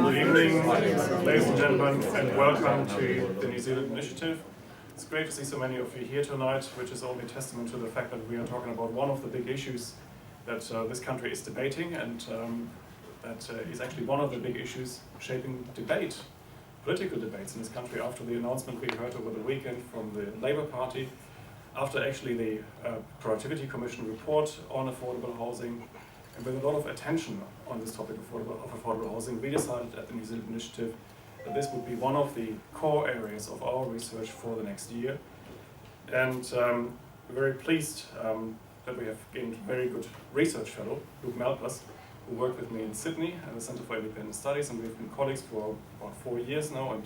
Good evening, ladies and gentlemen, and welcome to the New Zealand Initiative. It's great to see so many of you here tonight, which is only testament to the fact that we are talking about one of the big issues that this country is debating, and that is actually one of the big issues shaping debate, political debates in this country after the announcement we heard over the weekend from the Labour Party, after actually the Productivity Commission report on affordable housing. And with a lot of attention on this topic of affordable housing, we decided at the New Zealand Initiative that this would be one of the core areas of our research for the next year. And we're very pleased that we have gained a very good research fellow, Luke Malpass, who worked with me in Sydney at the Centre for Independent Studies, and we've been colleagues for about 4 years now. And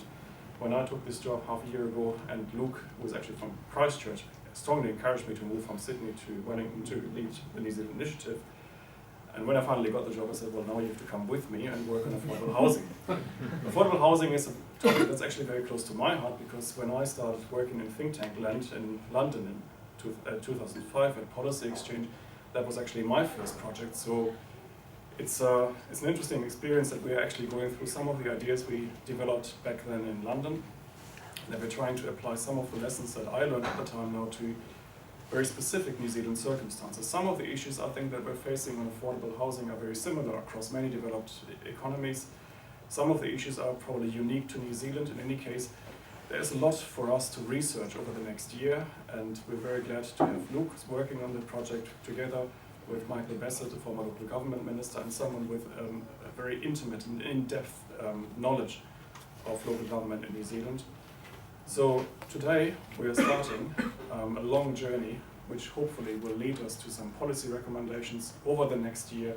when I took this job half a year ago, and Luke, who was actually from Christchurch, strongly encouraged me to move from Sydney to Wellington to lead the New Zealand Initiative. And when I finally got the job, I said, well, now you have to come with me and work on affordable housing. Affordable housing is a topic that's actually very close to my heart, because when I started working in think tank land in London in 2005 at Policy Exchange, that was actually my first project. So it's an interesting experience that we're actually going through some of the ideas we developed back then in London, that we're trying to apply some of the lessons that I learned at the time now to very specific New Zealand circumstances. Some of the issues I think that we're facing on affordable housing are very similar across many developed economies. Some of the issues are probably unique to New Zealand. In any case, there's a lot for us to research over the next year, and we're very glad to have Luke working on the project together with Michael Bassett, the former local government minister, and someone with a very intimate and in-depth knowledge of local government in New Zealand. So today we are starting a long journey which hopefully will lead us to some policy recommendations over the next year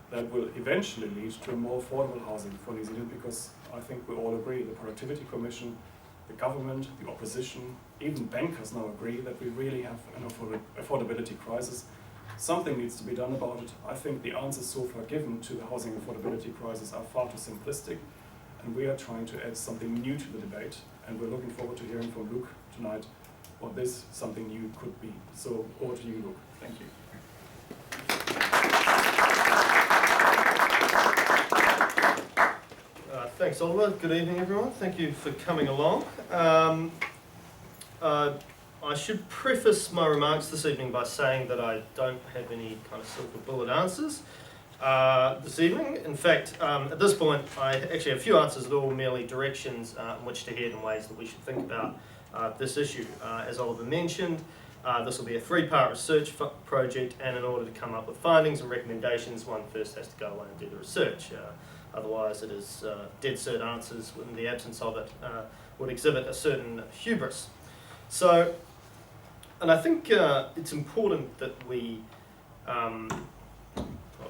that will eventually lead to a more affordable housing for New Zealand, because I think we all agree, the Productivity Commission, the government, the opposition, even bankers now agree that we really have an affordability crisis. Something needs to be done about it. I think the answers so far given to the housing affordability crisis are far too simplistic, and we are trying to add something new to the debate, and we're looking forward to hearing from Luke tonight what this something new could be. So over to you, Luke. Thank you. Thanks, Oliver. Good evening, everyone. Thank you for coming along. I should preface my remarks this evening by saying that I don't have any kind of silver bullet answers this evening. In fact, at this point, I actually have a few answers that are all merely directions in which to head and ways that we should think about this issue. As Oliver mentioned, this will be a 3-part research project, and in order to come up with findings and recommendations, one first has to go away and do the research. Otherwise, it is dead cert answers in the absence of it would exhibit a certain hubris. So, and I think it's important that we hold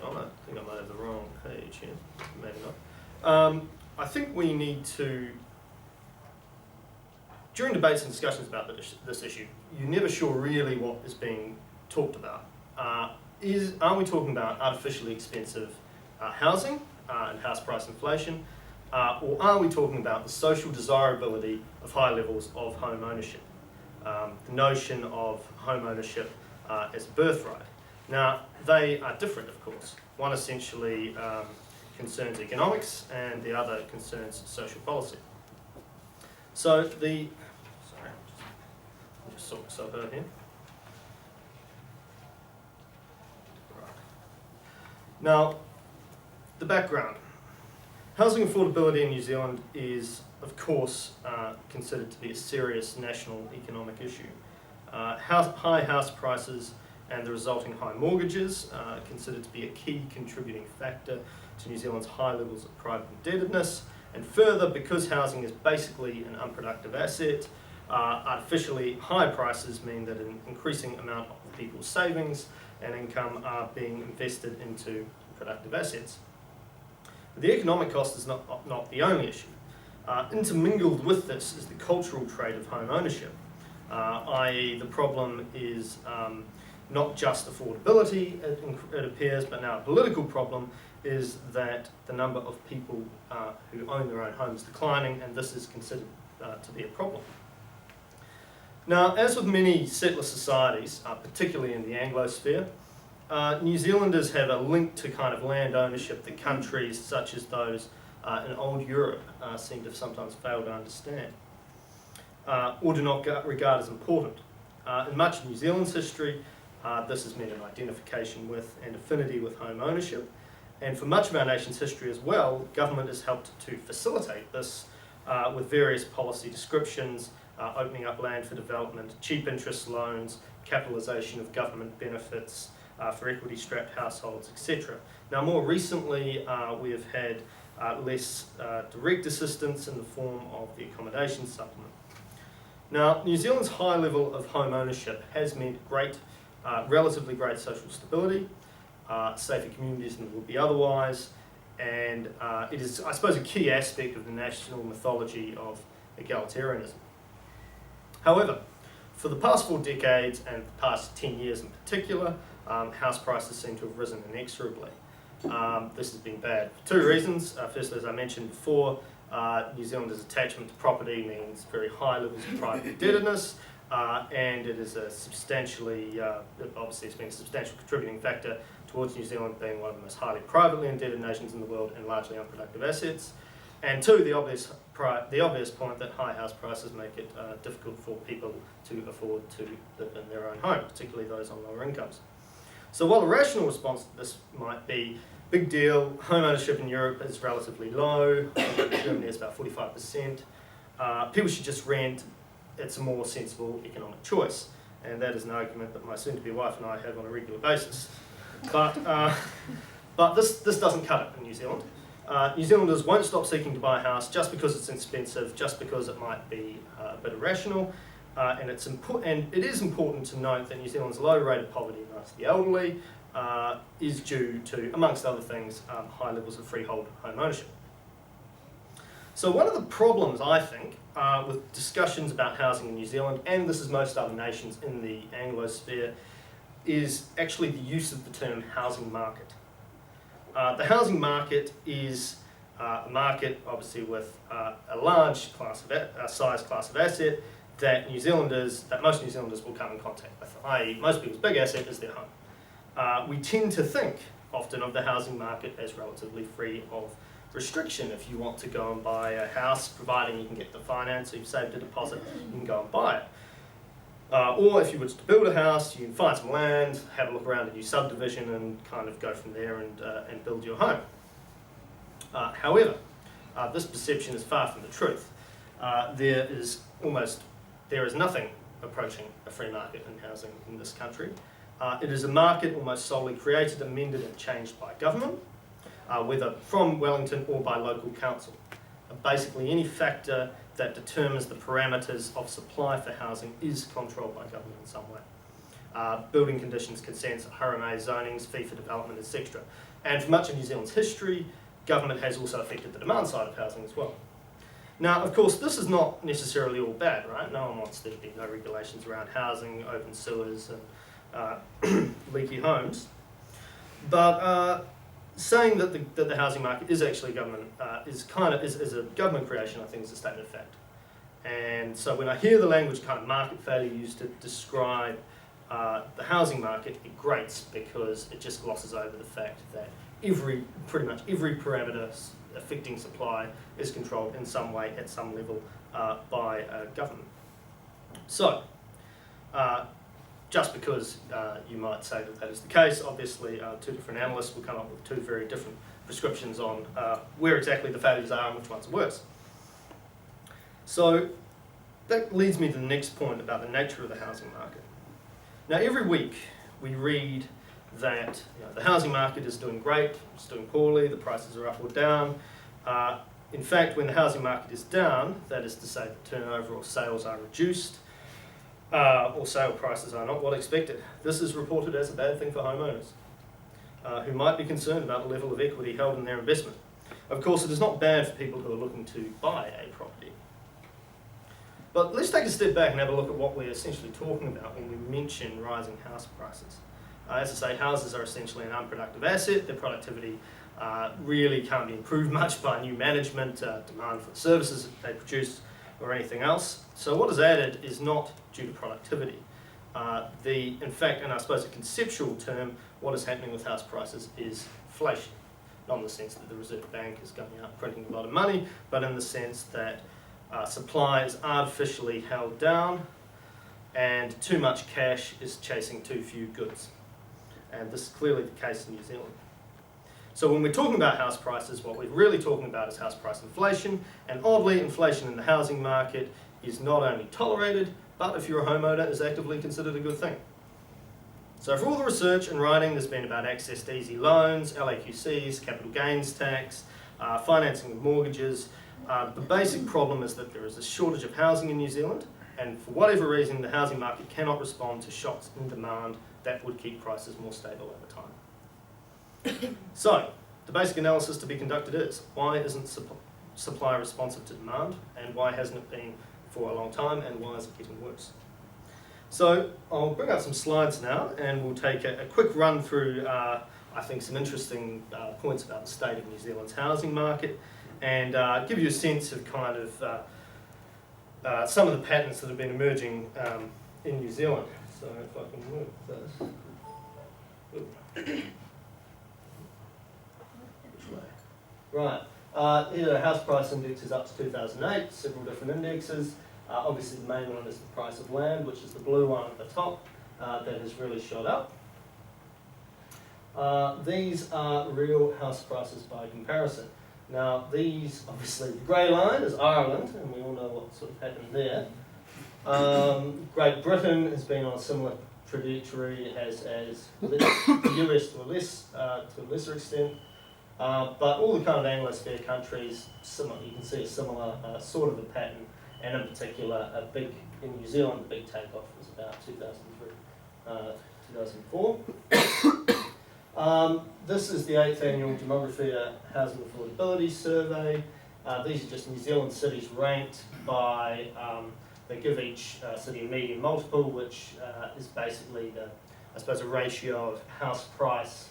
on, I think I might have the wrong page here, maybe not. I think we need to, during debates and discussions about this issue, you're never sure really what is being talked about. Are we talking about artificially expensive housing and house price inflation, or are we talking about the social desirability of high levels of home ownership? The notion of home ownership as a birthright. Now, they are different, of course. One essentially concerns economics, and the other concerns social policy. So sorry, I'll just sort myself out here. Right. Now, the background. Housing affordability in New Zealand is, of course, considered to be a serious national economic issue. High house prices and the resulting high mortgages are considered to be a key contributing factor to New Zealand's high levels of private indebtedness. And further, because housing is basically an unproductive asset, artificially high prices mean that an increasing amount of people's savings and income are being invested into productive assets. But the economic cost is not the only issue. Intermingled with this is the cultural trait of home ownership, i.e. the problem is not just affordability, it appears, but now a political problem is that the number of people who own their own homes is declining, and this is considered to be a problem. Now, as with many settler societies, particularly in the Anglosphere, New Zealanders have a link to kind of land ownership that countries such as those in old Europe seem to have sometimes failed to understand, or do not regard as important. In much of New Zealand's history, this has meant an identification with and affinity with home ownership, and for much of our nation's history as well, government has helped to facilitate this with various policy descriptions, opening up land for development, cheap interest loans, capitalisation of government benefits for equity-strapped households, etc. Now, more recently, we have had less direct assistance in the form of the accommodation supplement. Now, New Zealand's high level of home ownership has meant relatively great social stability, safer communities than it would be otherwise, and it is, I suppose, a key aspect of the national mythology of egalitarianism. However, for the past 4 decades and the past 10 years in particular, house prices seem to have risen inexorably. This has been bad for 2 reasons. Firstly, as I mentioned before, New Zealanders' attachment to property means very high levels of private indebtedness, and it is a substantially, obviously it's been a substantial contributing factor towards New Zealand being one of the most highly privately indebted nations in the world and largely unproductive assets. And 2, the obvious point that high house prices make it difficult for people to afford to live in their own home, particularly those on lower incomes. So while a rational response to this might be, big deal, home ownership in Europe is relatively low, Germany is about 45%, people should just rent, it's a more sensible economic choice. And that is an argument that my soon-to-be wife and I have on a regular basis. But this doesn't cut it in New Zealand. New Zealanders won't stop seeking to buy a house just because it's expensive, just because it might be a bit irrational. And it is important to note that New Zealand's low rate of poverty amongst the elderly is due to, amongst other things, high levels of freehold home ownership. So one of the problems, I think, with discussions about housing in New Zealand, and this is most other nations in the Anglosphere, is actually the use of the term housing market. The housing market is a market, obviously, with a large size class of asset that most New Zealanders will come in contact with, i.e. most people's big asset is their home. We tend to think often of the housing market as relatively free of restriction. If you want to go and buy a house, providing you can get the finance, or you've saved a deposit, you can go and buy it. Or if you were to build a house, you can find some land, have a look around a new subdivision and kind of go from there and build your home. However, this perception is far from the truth. There is nothing approaching a free market in housing in this country. It is a market almost solely created, amended and changed by government, whether from Wellington or by local council. Basically any factor that determines the parameters of supply for housing is controlled by government in some way. Building conditions, consents, RMA, zonings, fee for development, etc. And for much of New Zealand's history, government has also affected the demand side of housing as well. Now, of course, this is not necessarily all bad, right? No one wants there to be no regulations around housing, open sewers, and leaky homes. But saying that the housing market is actually government is a government creation, I think, is a statement of fact. And so when I hear the language kind of market failure used to describe the housing market, it grates because it just glosses over the fact that pretty much every parameter affecting supply is controlled in some way at some level by government. So, just because you might say that is the case, obviously 2 different analysts will come up with 2 very different prescriptions on where exactly the failures are and which ones are worse. So that leads me to the next point about the nature of the housing market. Now every week we read that the housing market is doing great, it's doing poorly, the prices are up or down. In fact, when the housing market is down, that is to say the turnover or sales are reduced, or sale prices are not what expected. This is reported as a bad thing for homeowners who might be concerned about the level of equity held in their investment. Of course, it is not bad for people who are looking to buy a property. But let's take a step back and have a look at what we're essentially talking about when we mention rising house prices. As I say, houses are essentially an unproductive asset. Their productivity really can't be improved much by new management, demand for the services that they produce, or anything else. So what is added is not due to productivity. In fact, and I suppose a conceptual term, what is happening with house prices is inflation. not in the sense that the Reserve Bank is going out printing a lot of money, but in the sense that supply is artificially held down and too much cash is chasing too few goods. And this is clearly the case in New Zealand. So when we're talking about house prices, what we're really talking about is house price inflation, and oddly, inflation in the housing market is not only tolerated, but if you're a homeowner, is actively considered a good thing. So for all the research and writing there's been about access to easy loans, LAQCs, capital gains tax, financing of mortgages, the basic problem is that there is a shortage of housing in New Zealand, and for whatever reason the housing market cannot respond to shocks in demand that would keep prices more stable over time. So, the basic analysis to be conducted is, why isn't supply responsive to demand, and why hasn't it been for a long time, and why is it getting worse? So, I'll bring up some slides now, and we'll take a quick run through, I think, some interesting points about the state of New Zealand's housing market, and give you a sense of kind of some of the patterns that have been emerging in New Zealand. So if I can move this. Which way? Right. Here the house price index is up to 2008, several different indexes. Obviously the main one is the price of land, which is the blue one at the top, that has really shot up. These are real house prices by comparison. Now these, obviously the grey line is Ireland, and we all know what sort of happened there. Great Britain has been on a similar trajectory as the US to a lesser extent, but all the kind of Anglosphere countries, you can see a similar sort of a pattern, and in particular in New Zealand the big takeoff was about 2003, 2004. This is the 8th annual Demography Housing Affordability Survey. These are just New Zealand cities ranked by, they give each city a median multiple, which is basically a ratio of house price,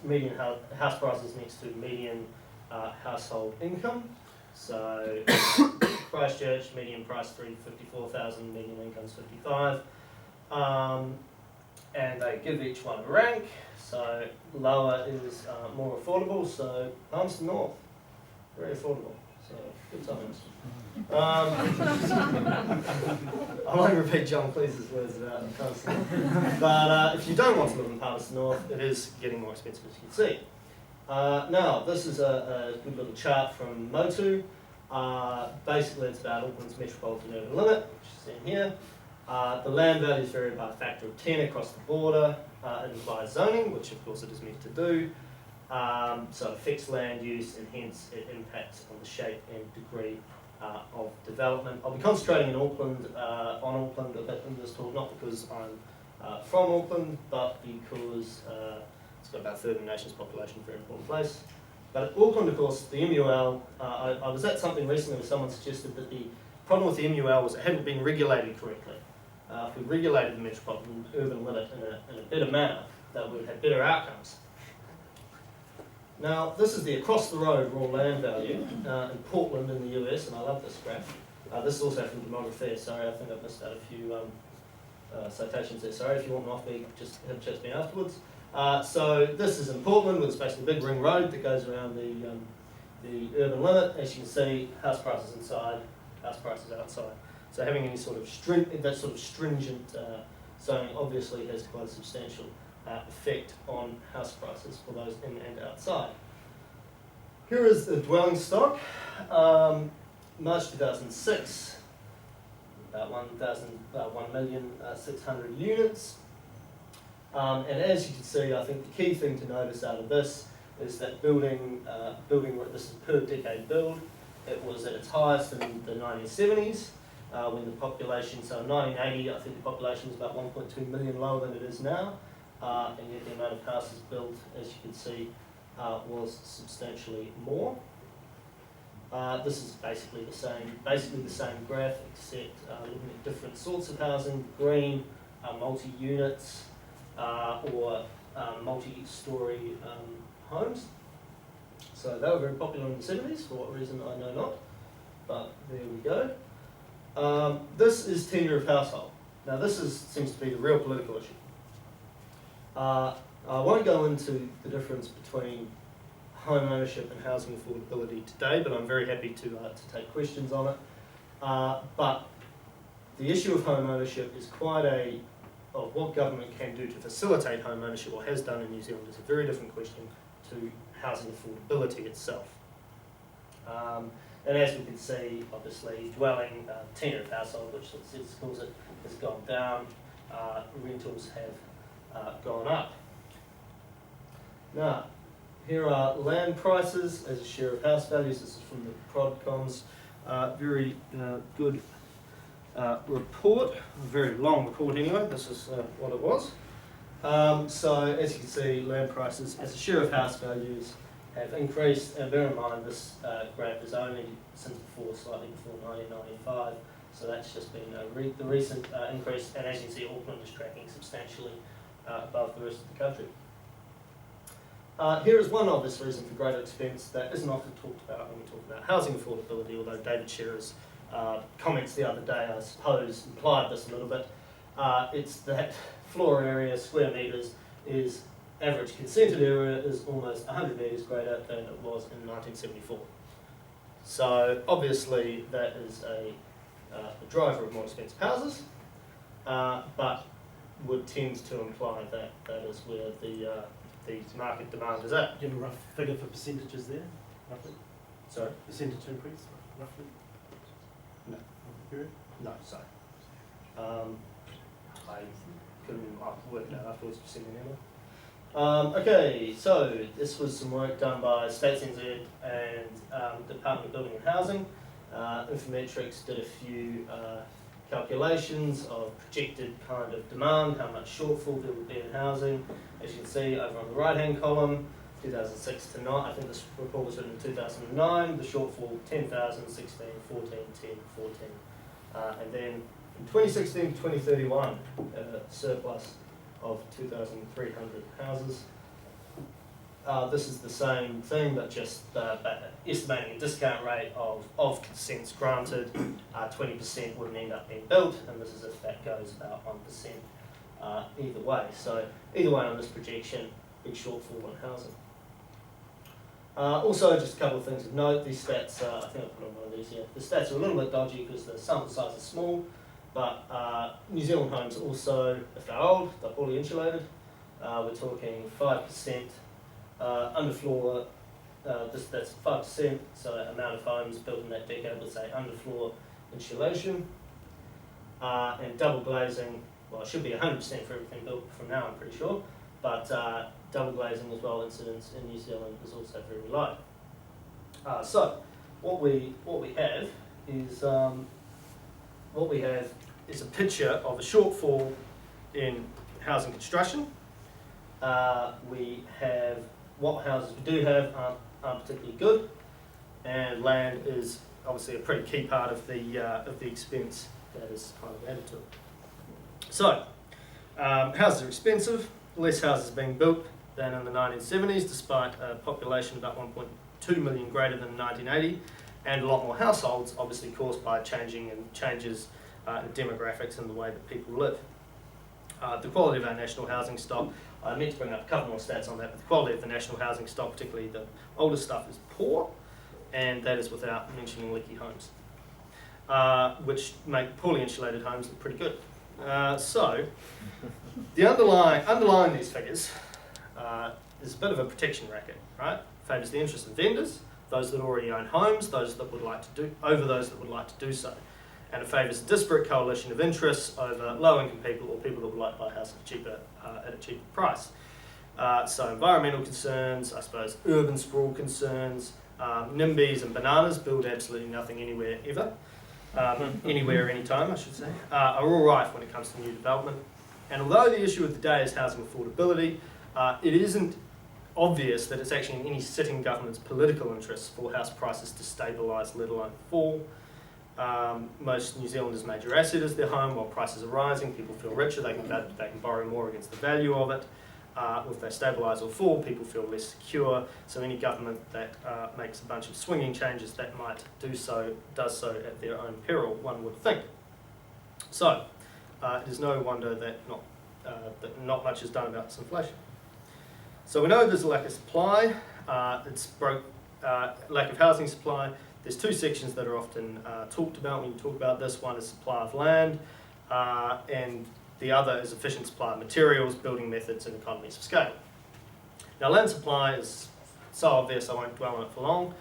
median house prices next to median household income. So Christchurch, median price 354,000, median income's 55. And they give each one a rank, so lower is more affordable, so Palmerston North, very affordable, so good times. I won't repeat John Cleese's words about Palmerston North, but if you don't want to live in Palmerston North, it is getting more expensive, as you can see. Now, this is a good little chart from Motu. Basically it's about Auckland's metropolitan urban limit, which is seen here. The land values vary by a factor of 10 across the border. It implies zoning, which of course it is meant to do. So it affects land use, and hence it impacts on the shape and degree of development. I'll be concentrating on Auckland a bit in this talk, not because I'm from Auckland, but because it's got about a third of the nation's population, very important place. But at Auckland, of course, the MUL, I was at something recently where someone suggested that the problem with the MUL was it hadn't been regulated correctly. If we regulated the metropolitan urban limit in a better manner, that would have better outcomes. Now, this is the across the road raw land value in Portland in the US, and I love this graph. This is also from Demography. Sorry, I think I've missed out a few citations there. Sorry, if you want them off me, just have a chat to me afterwards. So this is in Portland, with basically a big ring road that goes around the urban limit. As you can see, house prices inside, house prices outside. So having any sort of stringent zoning obviously has quite a substantial effect on house prices for those in and outside. Here is the dwelling stock. March 2006, about 1,600,000 units. And as you can see, I think the key thing to notice out of this is that building, this is per decade build. It was at its highest in the 1970s. When the population, so in 1980, I think the population was about 1.2 million lower than it is now, and yet the amount of houses built, as you can see, was substantially more. This is basically the same graph, except looking at different sorts of housing. Green, multi-units or multi-storey homes. So they were very popular in the 70s, for what reason I know not, but there we go. This is tenure of household. Now this seems to be the real political issue. I won't go into the difference between home ownership and housing affordability today, but I'm very happy to take questions on it. But the issue of home ownership is of what government can do to facilitate home ownership, or has done in New Zealand, is a very different question to housing affordability itself. And as we can see, obviously, dwelling, tenure of household, which the census calls it, has gone down. Rentals have gone up. Now, here are land prices as a share of house values. This is from the Prodcom's very good report, a very long report anyway. This is what it was. So as you can see, land prices as a share of house values have increased, and bear in mind this graph is only since slightly before 1995, so that's just been the recent increase, and as you can see, Auckland is tracking substantially above the rest of the country. Here is one obvious reason for greater expense that isn't often talked about when we talk about housing affordability, although David Shearer's comments the other day, I suppose, implied this a little bit. It's that floor area, square metres, is average consented area is almost 100 metres greater than it was in 1974. So obviously that is a driver of more expensive houses, but would tend to imply that that is where the market demand is at. Do you have a rough figure for percentages there, roughly? Sorry? Percentage increase, roughly? No. Period? No, sorry. I couldn't work it out afterwards for sending anyway. Okay, so this was some work done by States NZ and Department of Building and Housing. Infometrics did a few calculations of projected kind of demand, how much shortfall there would be in housing. As you can see over on the right hand column, 2006 to 9, I think this report was written in 2009, the shortfall 10,000, 16, 14, 10, 14. And then in 2016 to 2031, a surplus of 2,300 houses. This is the same thing, but just estimating a discount rate of consents granted. 20% wouldn't end up being built, and this is if that goes about 1% either way. So either way on this projection, big shortfall in housing. Also, just a couple of things of note. These stats, I think I'll put on one of these here. The stats are a little bit dodgy because the sample size is small, but New Zealand homes also, if they're old, they're poorly insulated. We're talking 5% underfloor, that's 5%, so amount of homes built in that decade, let's say underfloor insulation. And double glazing, well, it should be 100% for everything built from now, I'm pretty sure, but double glazing as well, incidence in New Zealand is also very low. So what we have is a picture of a shortfall in housing construction. We have what houses we do have aren't particularly good, and land is obviously a pretty key part of the expense that is kind of added to it. So houses are expensive, less houses being built than in the 1970s, despite a population about 1.2 million greater than 1980, and a lot more households, obviously caused by changes in demographics and the way that people live. The quality of our national housing stock, I meant to bring up a couple more stats on that, but the quality of the national housing stock, particularly the older stuff, is poor, and that is without mentioning leaky homes, which make poorly insulated homes look pretty good. So, the underlying these figures is a bit of a protection racket, right? Favours the interest of vendors, those that already own homes, those that would like to do so. And it favours a disparate coalition of interests over low-income people or people that would like to buy a house at a cheaper price. So environmental concerns, I suppose urban sprawl concerns, NIMBYs and bananas, build absolutely nothing anywhere ever, anywhere, anytime I should say, are all rife when it comes to new development. And although the issue of the day is housing affordability, it isn't obvious that it's actually in any sitting government's political interests for house prices to stabilise, let alone fall. Most New Zealanders' major asset is their home. While prices are rising, people feel richer, they can borrow more against the value of it. If they stabilise or fall, people feel less secure. So any government that makes a bunch of swinging changes that might does so at their own peril, one would think. So it is no wonder that not much is done about this inflation. So we know there's a lack of supply, lack of housing supply. There's two sections that are often talked about when you talk about this. One is supply of land, and the other is efficient supply of materials, building methods, and economies of scale. Now, land supply is so obvious I won't dwell on it for long.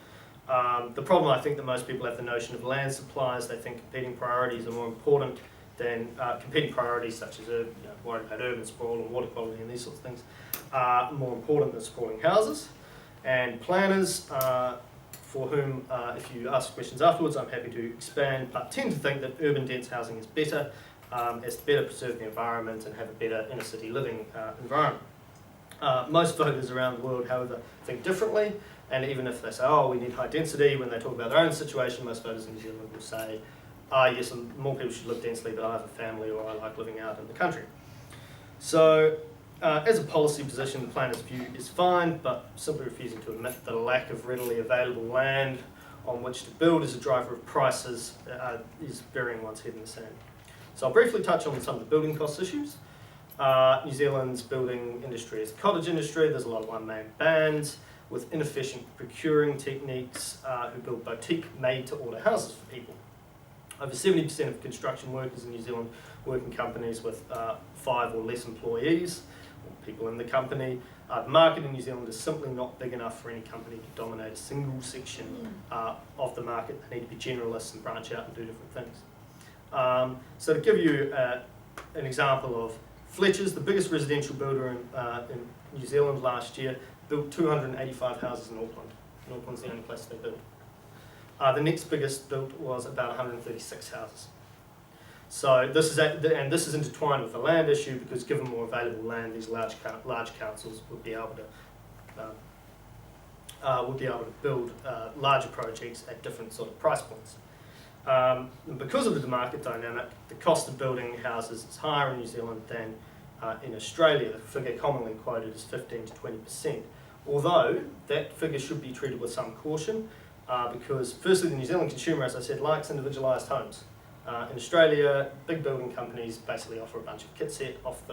The problem I think that most people have the notion of land supply is they think competing priorities are more important than competing priorities such as worrying about urban sprawl and water quality and these sorts of things are more important than sprawling houses. And planners, for whom if you ask questions afterwards I'm happy to expand, but tend to think that urban dense housing is better, as to better preserve the environment and have a better inner city living environment. Most voters around the world, however, think differently, and even if they say, oh, we need high density, when they talk about their own situation, most voters in New Zealand will say, yes, more people should live densely, but I have a family or I like living out in the country. So, as a policy position, the planner's view is fine, but simply refusing to admit that a lack of readily available land on which to build as a driver of prices is burying one's head in the sand. So I'll briefly touch on some of the building cost issues. New Zealand's building industry is a cottage industry. There's a lot of one-man bands with inefficient procuring techniques who build boutique made-to-order houses for people. Over 70% of construction workers in New Zealand work in companies with 5 or less employees, or people in the company. The market in New Zealand is simply not big enough for any company to dominate a single section of the market. They need to be generalists and branch out and do different things. So to give you an example of Fletcher's, the biggest residential builder in New Zealand last year, built 285 houses in Auckland. And Auckland's the only place they built. The next biggest built was about 136 houses. So this is intertwined with the land issue, because given more available land, these large councils would be able to build larger projects at different sort of price points. Because of the market dynamic, the cost of building houses is higher in New Zealand than in Australia. The figure commonly quoted is 15 to 20%. Although that figure should be treated with some caution, because firstly the New Zealand consumer, as I said, likes individualised homes. In Australia, big building companies basically offer a bunch of kit set off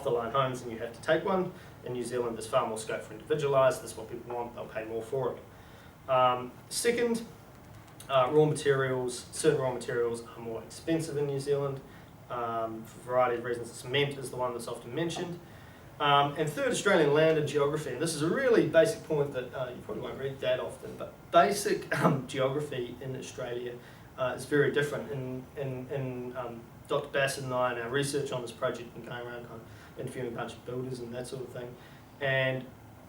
the line homes and you have to take one. In New Zealand there's far more scope for individualised. That's what people want, they'll pay more for it. Second, certain raw materials are more expensive in New Zealand for a variety of reasons. Cement is the one that's often mentioned. And third, Australian land and geography. And this is a really basic point that you probably won't read that often, but basic geography in Australia is very different. Dr. Bassett and I, in our research on this project, been going around kind of interviewing a bunch of builders and that sort of thing. And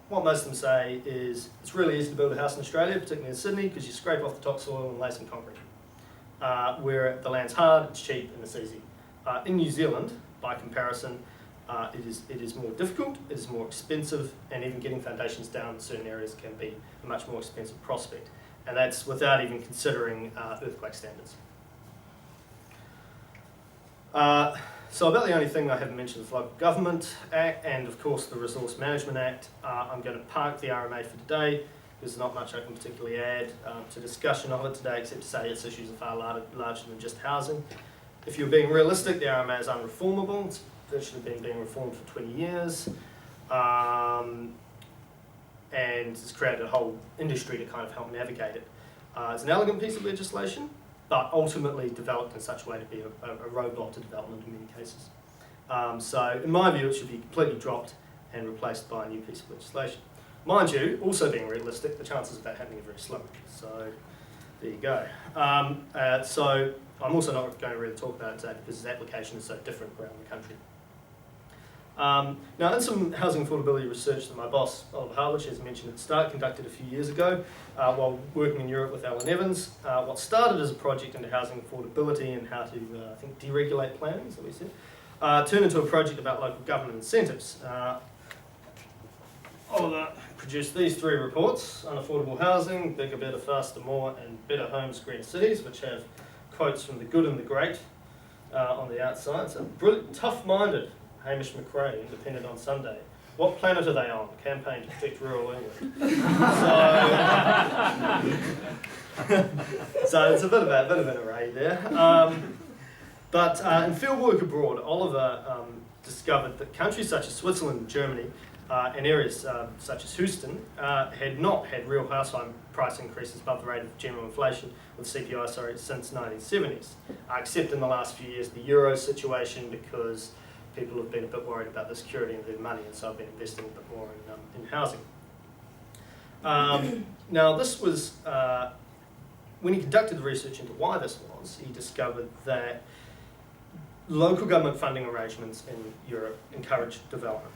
what most of them say is it's really easy to build a house in Australia, particularly in Sydney, because you scrape off the topsoil and lay some concrete. Where the land's hard, it's cheap, and it's easy. In New Zealand, by comparison, it is more difficult, it is more expensive, and even getting foundations down in certain areas can be a much more expensive prospect. And that's without even considering earthquake standards. So about the only thing I haven't mentioned is the Local Government Act and of course the Resource Management Act. I'm going to park the RMA for today. There's not much I can particularly add to discussion of it today, except to say its issues are far larger than just housing. If you're being realistic, the RMA is unreformable. It's virtually been being reformed for 20 years. And it's created a whole industry to kind of help navigate it. It's an elegant piece of legislation, but ultimately developed in such a way to be a roadblock to development in many cases. So in my view, it should be completely dropped and replaced by a new piece of legislation. Mind you, also being realistic, the chances of that happening are very slim. So there you go. So I'm also not going to really talk about it today because its application is so different around the country. Now, in some housing affordability research that my boss, Oliver Harwich, has mentioned at the start, conducted a few years ago while working in Europe with Alan Evans, what started as a project into housing affordability and how to, I think, deregulate planning, is what we said, turned into a project about local government incentives. Oliver produced these 3 reports: Unaffordable Housing, Bigger, Better, Faster, More, and Better Homes, Green Cities, which have quotes from the good and the great on the outside. So brilliant, tough-minded Hamish McRae, Independent on Sunday. What planet are they on? Campaign to protect rural England. So it's a bit of an array there. But in fieldwork abroad, Oliver discovered that countries such as Switzerland and Germany and areas such as Houston had not had real household price increases above the rate of general inflation, with CPI, since 1970s, except in the last few years the Euro situation, because people have been a bit worried about the security of their money, and so I've been investing a bit more in housing. Now this was, when he conducted the research into why this was, he discovered that local government funding arrangements in Europe encouraged development.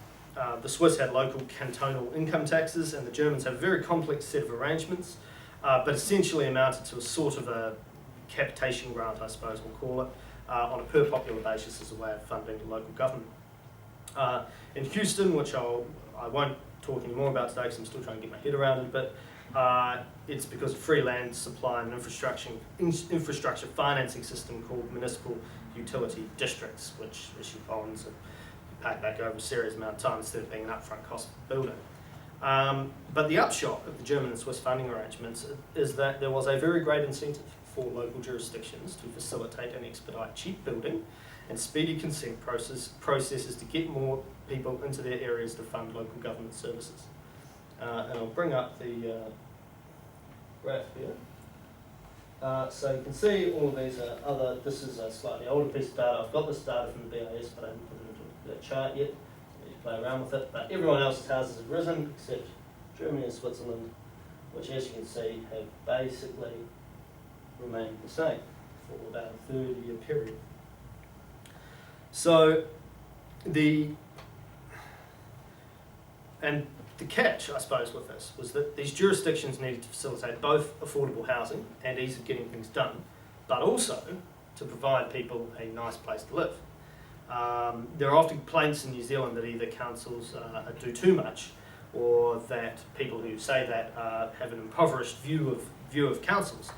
The Swiss had local cantonal income taxes, and the Germans have a very complex set of arrangements, but essentially amounted to a sort of a capitation grant, I suppose we'll call it, on a per popular basis as a way of funding the local government. In Houston, which I won't talk any more about today because I'm still trying to get my head around it, but it's because of free land supply and infrastructure financing system called municipal utility districts, which issue bonds and paid back over a serious amount of time instead of being an upfront cost of building. But the upshot of the German and Swiss funding arrangements is that there was a very great incentive for local jurisdictions to facilitate and expedite cheap building and speedy consent processes to get more people into their areas to fund local government services. And I'll bring up the graph here. So you can see all of these are this is a slightly older piece of data. I've got this data from the BIS, but I haven't put it into a chart yet. So you play around with it. But everyone else's houses have risen, except Germany and Switzerland, which, as you can see, have basically remained the same for about a 30-year period. So the catch, I suppose, with this was that these jurisdictions needed to facilitate both affordable housing and ease of getting things done, but also to provide people a nice place to live. There are often complaints in New Zealand that either councils do too much, or that people who say that have an impoverished view of councils.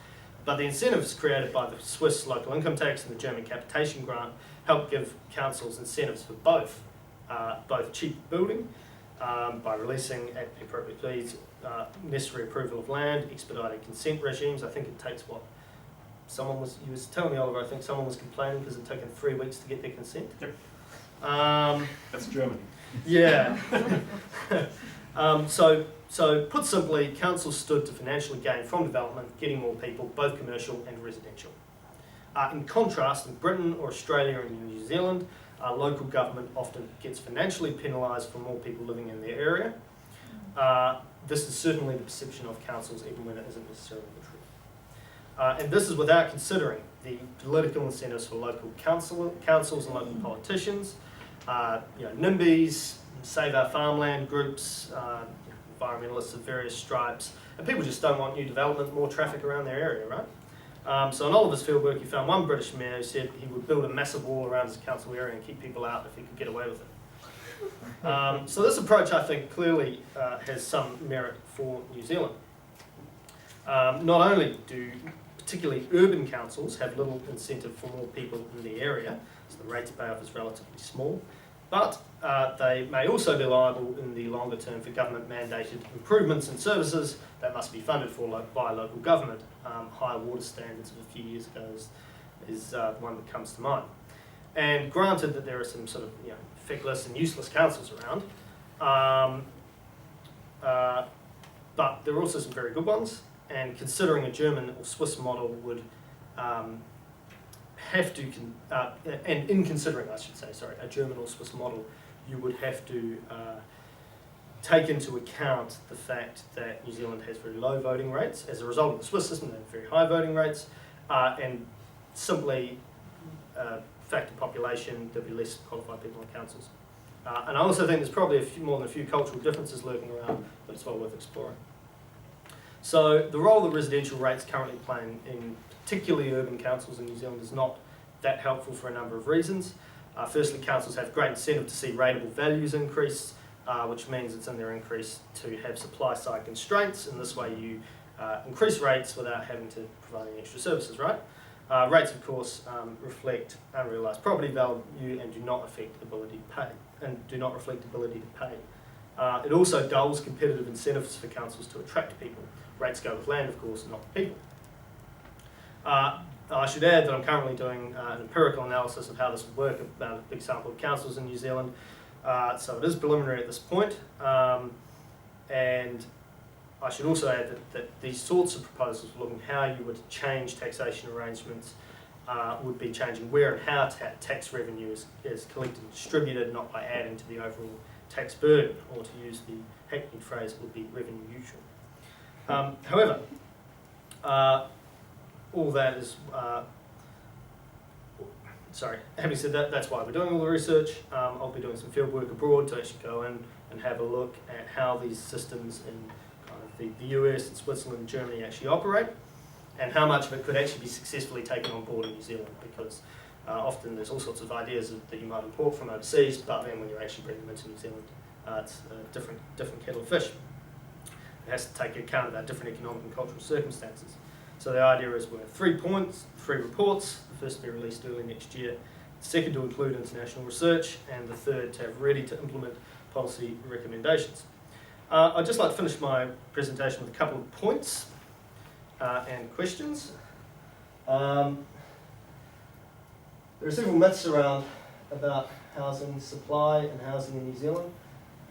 But the incentives created by the Swiss local income tax and the German capitation grant help give councils incentives for both cheap building, by releasing at the appropriate fees necessary approval of land, expedited consent regimes. I think it takes what? You was telling me, Oliver, I think someone was complaining because it took 3 weeks to get their consent. Yep. That's Germany. Yeah. So put simply, councils stood to financially gain from development, getting more people, both commercial and residential. In contrast, in Britain or Australia and New Zealand, local government often gets financially penalised for more people living in their area. This is certainly the perception of councils, even when it isn't necessarily the truth. And this is without considering the political incentives for local councils and local politicians, NIMBYs, Save Our Farmland groups, environmentalists of various stripes, and people just don't want new development, more traffic around their area, right? So in Oliver's fieldwork, he found one British mayor who said he would build a massive wall around his council area and keep people out if he could get away with it. So this approach, I think, clearly has some merit for New Zealand. Not only do particularly urban councils have little incentive for more people in the area, so the rate of payoff is relatively small, but they may also be liable in the longer term for government mandated improvements and services that must be funded by local government. Higher water standards of a few years ago is one that comes to mind. And granted that there are some sort of feckless and useless councils around, but there are also some very good ones, and considering a German or Swiss model would have to, and in considering, I should say, a German or Swiss model, you would have to take into account the fact that New Zealand has very low voting rates. As a result of the Swiss system, they have very high voting rates, and simply factor population, there'll be less qualified people on councils. And I also think there's probably more than a few cultural differences lurking around, but it's well worth exploring. So the role that residential rates currently play in particularly urban councils in New Zealand is not that helpful for a number of reasons. Firstly, councils have great incentive to see rateable values increase, which means it's in their interest to have supply side constraints, and this way you increase rates without having to provide any extra services, right? Rates, of course, reflect unrealised property value and do not affect ability to pay, and do not reflect ability to pay. It also dulls competitive incentives for councils to attract people. Rates go with land, of course, and not with people. I should add that I'm currently doing an empirical analysis of how this would work about a big sample of councils in New Zealand. So it is preliminary at this point, and I should also add that these sorts of proposals looking how you would change taxation arrangements would be changing where and how tax revenue is collected and distributed, not by adding to the overall tax burden, or to use the hackneyed phrase, it would be revenue neutral. However, all that is, having said that, that's why we're doing all the research. I'll be doing some field work abroad to actually go in and have a look at how these systems in kind of the US and Switzerland and Germany actually operate, and how much of it could actually be successfully taken on board in New Zealand, because often there's all sorts of ideas that you might import from overseas, but then when you actually bring them into New Zealand, it's a different kettle of fish. It has to take account of our different economic and cultural circumstances. So the idea is we'll have 3 reports, the first to be released early next year, the second to include international research, and the third to have ready to implement policy recommendations. I'd just like to finish my presentation with a couple of points and questions. There are several myths around about housing supply and housing in New Zealand,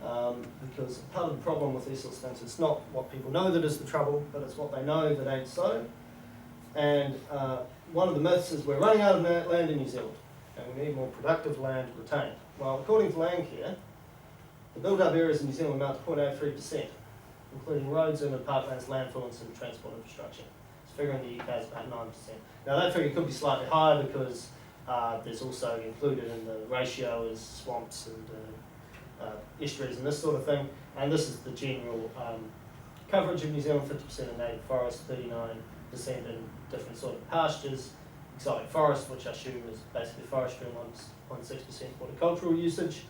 because part of the problem with these sorts of things, it's not what people know that is the trouble, but it's what they know that ain't so. And one of the myths is we're running out of land in New Zealand, and we need more productive land retained. Well, according to Landcare, the built-up areas in New Zealand amount to 0.03%, including roads, urban parklands, landfills and transport infrastructure. This figure in the UK is about 9%. Now that figure could be slightly higher because there's also included in the ratio is swamps and estuaries and this sort of thing. And this is the general coverage of New Zealand: 50% in native forest, 39% in different sort of pastures, exotic forest, which I assume is basically forestry, and 1.6% horticultural usage.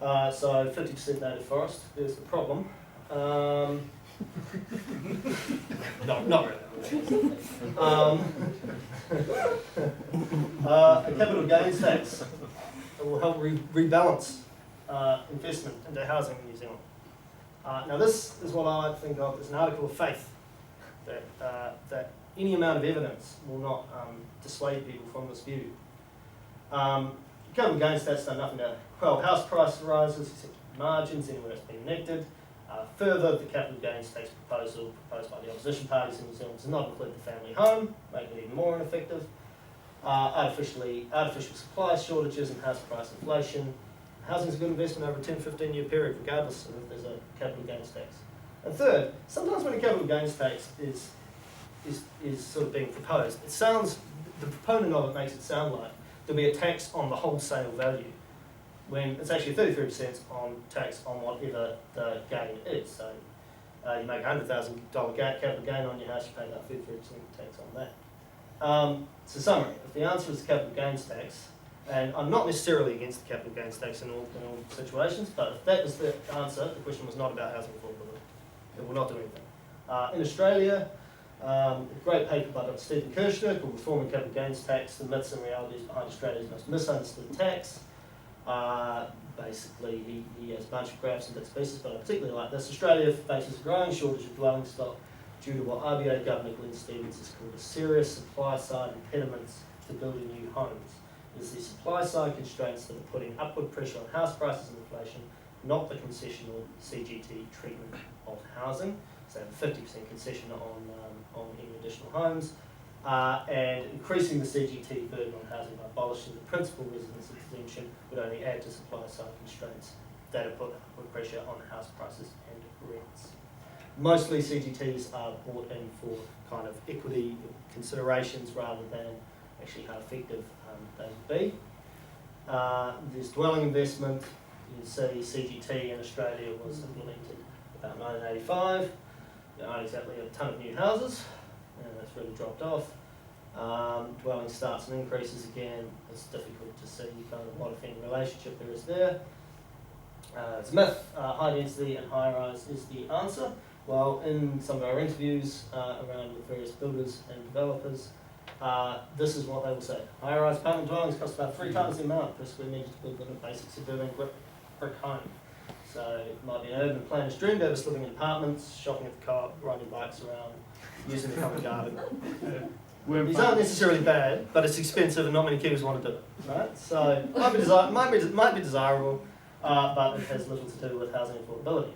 So 50% native forest, there's the problem. No, not really. A capital gains tax that will help rebalance investment into housing in New Zealand. Now this is what I like to think of as an article of faith, that any amount of evidence will not dissuade people from this view. Capital gains tax done nothing to quell house price rises, except margins anywhere it's been enacted. Further, the capital gains tax proposal proposed by the opposition parties in New Zealand does not include the family home, making it even more ineffective. Artificial supply shortages and house price inflation. Housing is a good investment over a 10-15 year period, regardless of if there's a capital gains tax. And third, sometimes when a capital gains tax is sort of being proposed, it sounds, the proponent of it makes it sound like there'll be a tax on the wholesale value, when it's actually 33% on tax on whatever the gain is. So you make $100,000 capital gain on your house, you pay about 33% tax on that. So summary, if the answer is the capital gains tax, and I'm not necessarily against the capital gains tax in all situations, but if that was the answer, the question was not about housing affordability. It will not do anything. In Australia, a great paper by Dr. Stephen Kirshner called Reforming Capital Gains Tax, the Myths and Realities Behind Australia's Most Misunderstood Tax. Basically, he has a bunch of graphs and bits and pieces, but I particularly like this. Australia faces a growing shortage of dwelling stock due to what RBA Governor Glenn Stevens has called a serious supply-side impediments to building new homes. It's the supply-side constraints that are putting upward pressure on house prices and inflation, not the concessional CGT treatment of housing. So 50% concession on any additional homes, and increasing the CGT burden on housing by abolishing the principal residence exemption would only add to supply-side constraints that have put upward pressure on house prices and rents. Mostly CGTs are brought in for kind of equity considerations rather than actually how effective they would be. There's dwelling investment. You can see CGT in Australia was implemented about 1985. There aren't exactly a ton of new houses, and that's really dropped off. Dwelling starts and increases again. It's difficult to see kind of what if any relationship there is there. It's a myth. High density and high rise is the answer. Well, in some of our interviews around with various builders and developers, this is what they will say. High rise apartment dwellings cost about 3 times the amount per square metre to build a basic suburban brick home. So it might be an urban planner's dream to have us living in apartments, shopping at the co-op, riding bikes around, using the common garden. These aren't necessarily bad, but it's expensive and not many Kiwis want to do it, right? So it might be desirable, but it has little to do with housing affordability.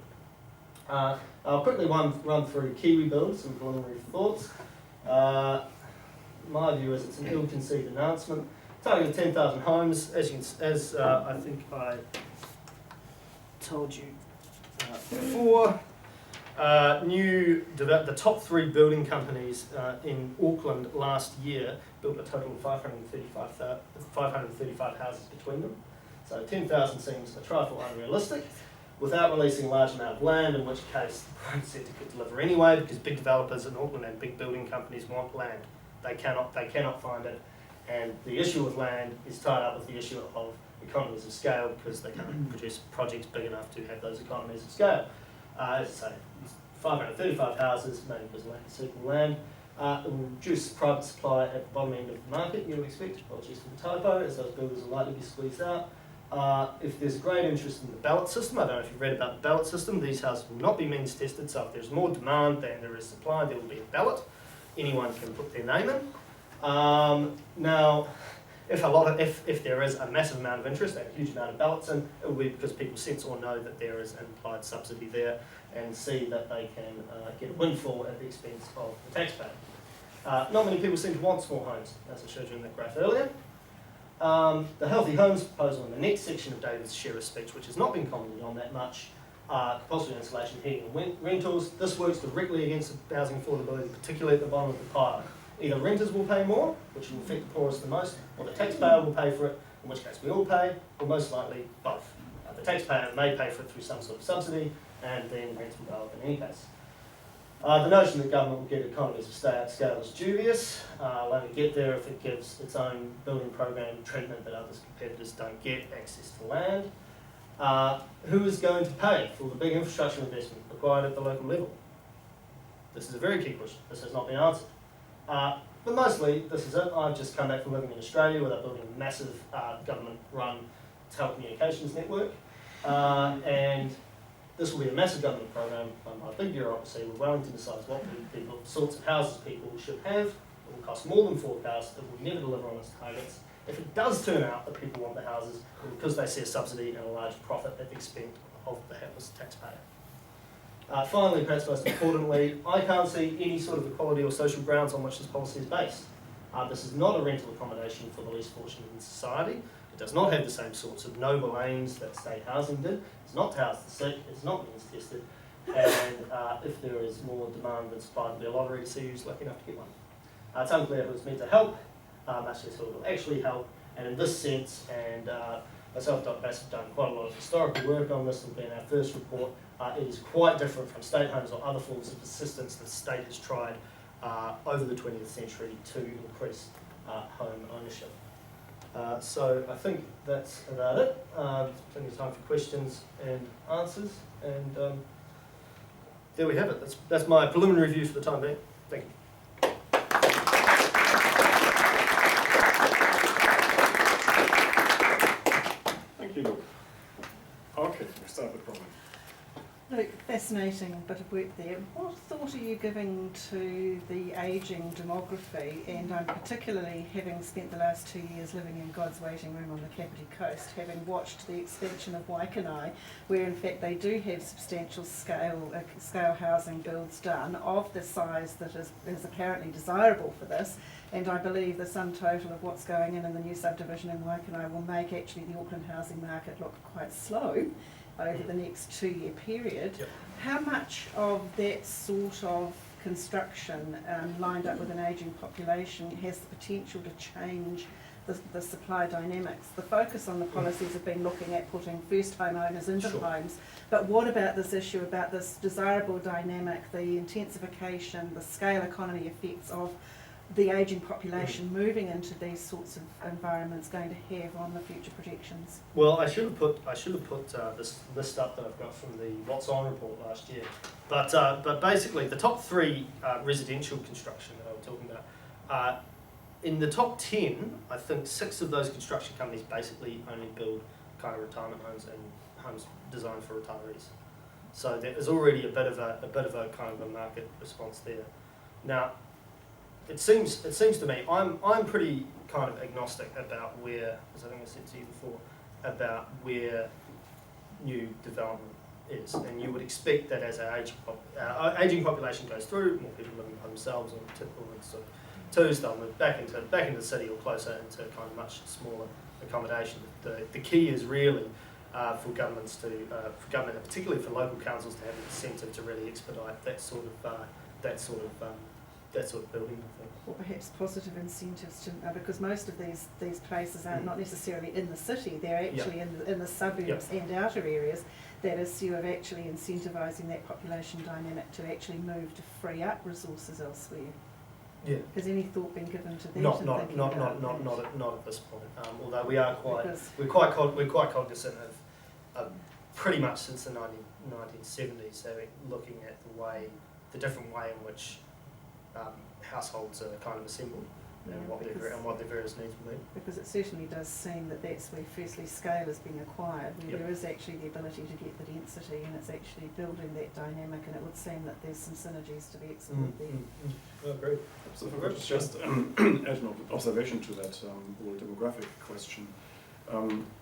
I'll quickly run through Kiwi Build, some preliminary thoughts. My view is it's an ill-conceived announcement, targeting 10,000 homes, as I think I told you before. The top 3 building companies in Auckland last year built a total of 535 houses between them. So 10,000 seems a trifle unrealistic, without releasing a large amount of land, in which case the private sector could deliver anyway, because big developers in Auckland and big building companies want land. They cannot find it, and the issue with land is tied up with the issue of economies of scale, because they can't produce projects big enough to have those economies of scale. As I say, 535 houses, mainly because of lack of suitable land. It will reduce private supply at the bottom end of the market, you would expect, apologies for the typo, as those builders will likely be squeezed out. If there's great interest in the ballot system, I don't know if you've read about the ballot system, these houses will not be means tested, so if there's more demand than there is supply, there will be a ballot. Anyone can put their name in. Now, if there is a massive amount of interest and a huge amount of ballots in, it will be because people sense or know that there is an implied subsidy there and see that they can get a windfall at the expense of the taxpayer. Not many people seem to want small homes, as I showed you in that graph earlier. The Healthy Homes proposal in the next section of David's share of speech, which has not been commented on that much, compulsory insulation, heating and rentals. This works directly against housing affordability, particularly at the bottom of the pile. Either renters will pay more, which will affect the poorest the most, or the taxpayer will pay for it, in which case we all pay, or most likely both. The taxpayer may pay for it through some sort of subsidy, and then rents will go up in any case. The notion that government will get economies of scale is dubious. Will only get there if it gives its own building program treatment that other competitors don't get, access to land. Who is going to pay for the big infrastructure investment required at the local level? This is a very key question. This has not been answered. But mostly, this is it. I've just come back from living in Australia where they're building a massive government-run telecommunications network. And this will be a massive government program run by a big bureaucracy. We're Wellington decides what sorts of houses people should have. It will cost more than forecast. It will never deliver on its targets. If it does turn out that people want the houses, because they see a subsidy and a large profit at the expense of the helpless taxpayer. Finally, perhaps most importantly, I can't see any sort of equality or social grounds on which this policy is based. This is not a rental accommodation for the least fortunate in society. It does not have the same sorts of noble aims that state housing did. It's not to house the sick, it's not means tested, and if there is more demand than supply, there'll be a lottery to see who's lucky enough to get one. It's unclear who it's meant to help, much less who it will actually help, and in this sense, and myself and Dr. Bass have done quite a lot of historical work on this, it'll be in our first report. It is quite different from state homes or other forms of assistance that the state has tried over the 20th century to increase home ownership. So I think that's about it. Plenty of time for questions and answers, and there we have it. That's my preliminary review for the time being. Thank you. Thank you, Luke. Okay, we start with Robin. Luke, fascinating bit of work there. What thought are you giving to the ageing demography, and particularly having spent the last 2 years living in God's waiting room on the Kapiti Coast, having watched the expansion of Waikanae, where in fact they do have substantial scale housing builds done of the size that is apparently desirable for this, and I believe the sum total of what's going in the new subdivision in Waikanae will make actually the Auckland housing market look quite slow over the next 2-year period. Yep. How much of that sort of construction lined up with an ageing population has the potential to change the supply dynamics? The focus on the policies have been looking at putting first homeowners into homes, but what about this issue about this desirable dynamic, the intensification, the scale economy effects of the ageing population moving into these sorts of environments going to have on the future projections? Well, I should have put this list up that I've got from the What's On report last year. But basically, the top 3 residential construction that I was talking about, in the top 10, I think 6 of those construction companies basically only build kind of retirement homes and homes designed for retirees. So there is already a bit of a kind of a market response there. Now, it seems to me, I'm pretty kind of agnostic about where, as I think I said to you before, about where new development is. And you would expect that as our ageing population goes through, more people living by themselves, or typical sort of twos, they'll move back into the city or closer into kind of much smaller accommodation. The key is really for governments to, for government, and particularly for local councils, to have an incentive to really expedite that sort of building, I think. Or perhaps positive incentives to, because most of these places are not necessarily in the city, they're actually in the suburbs and outer areas. That is, you are actually incentivising that population dynamic to actually move to free up resources elsewhere. Yeah. Has any thought been given to that? Not at this point. Although we're quite cognizant of pretty much since the 1970s, looking at the different way in which households are kind of assembled and what their various needs will be. Because it certainly does seem that that's where firstly scale is being acquired, where there is actually the ability to get the density, and it's actually building that dynamic, and it would seem that there's some synergies to be explored there. I agree. So if I could just add an observation to that whole demographic question.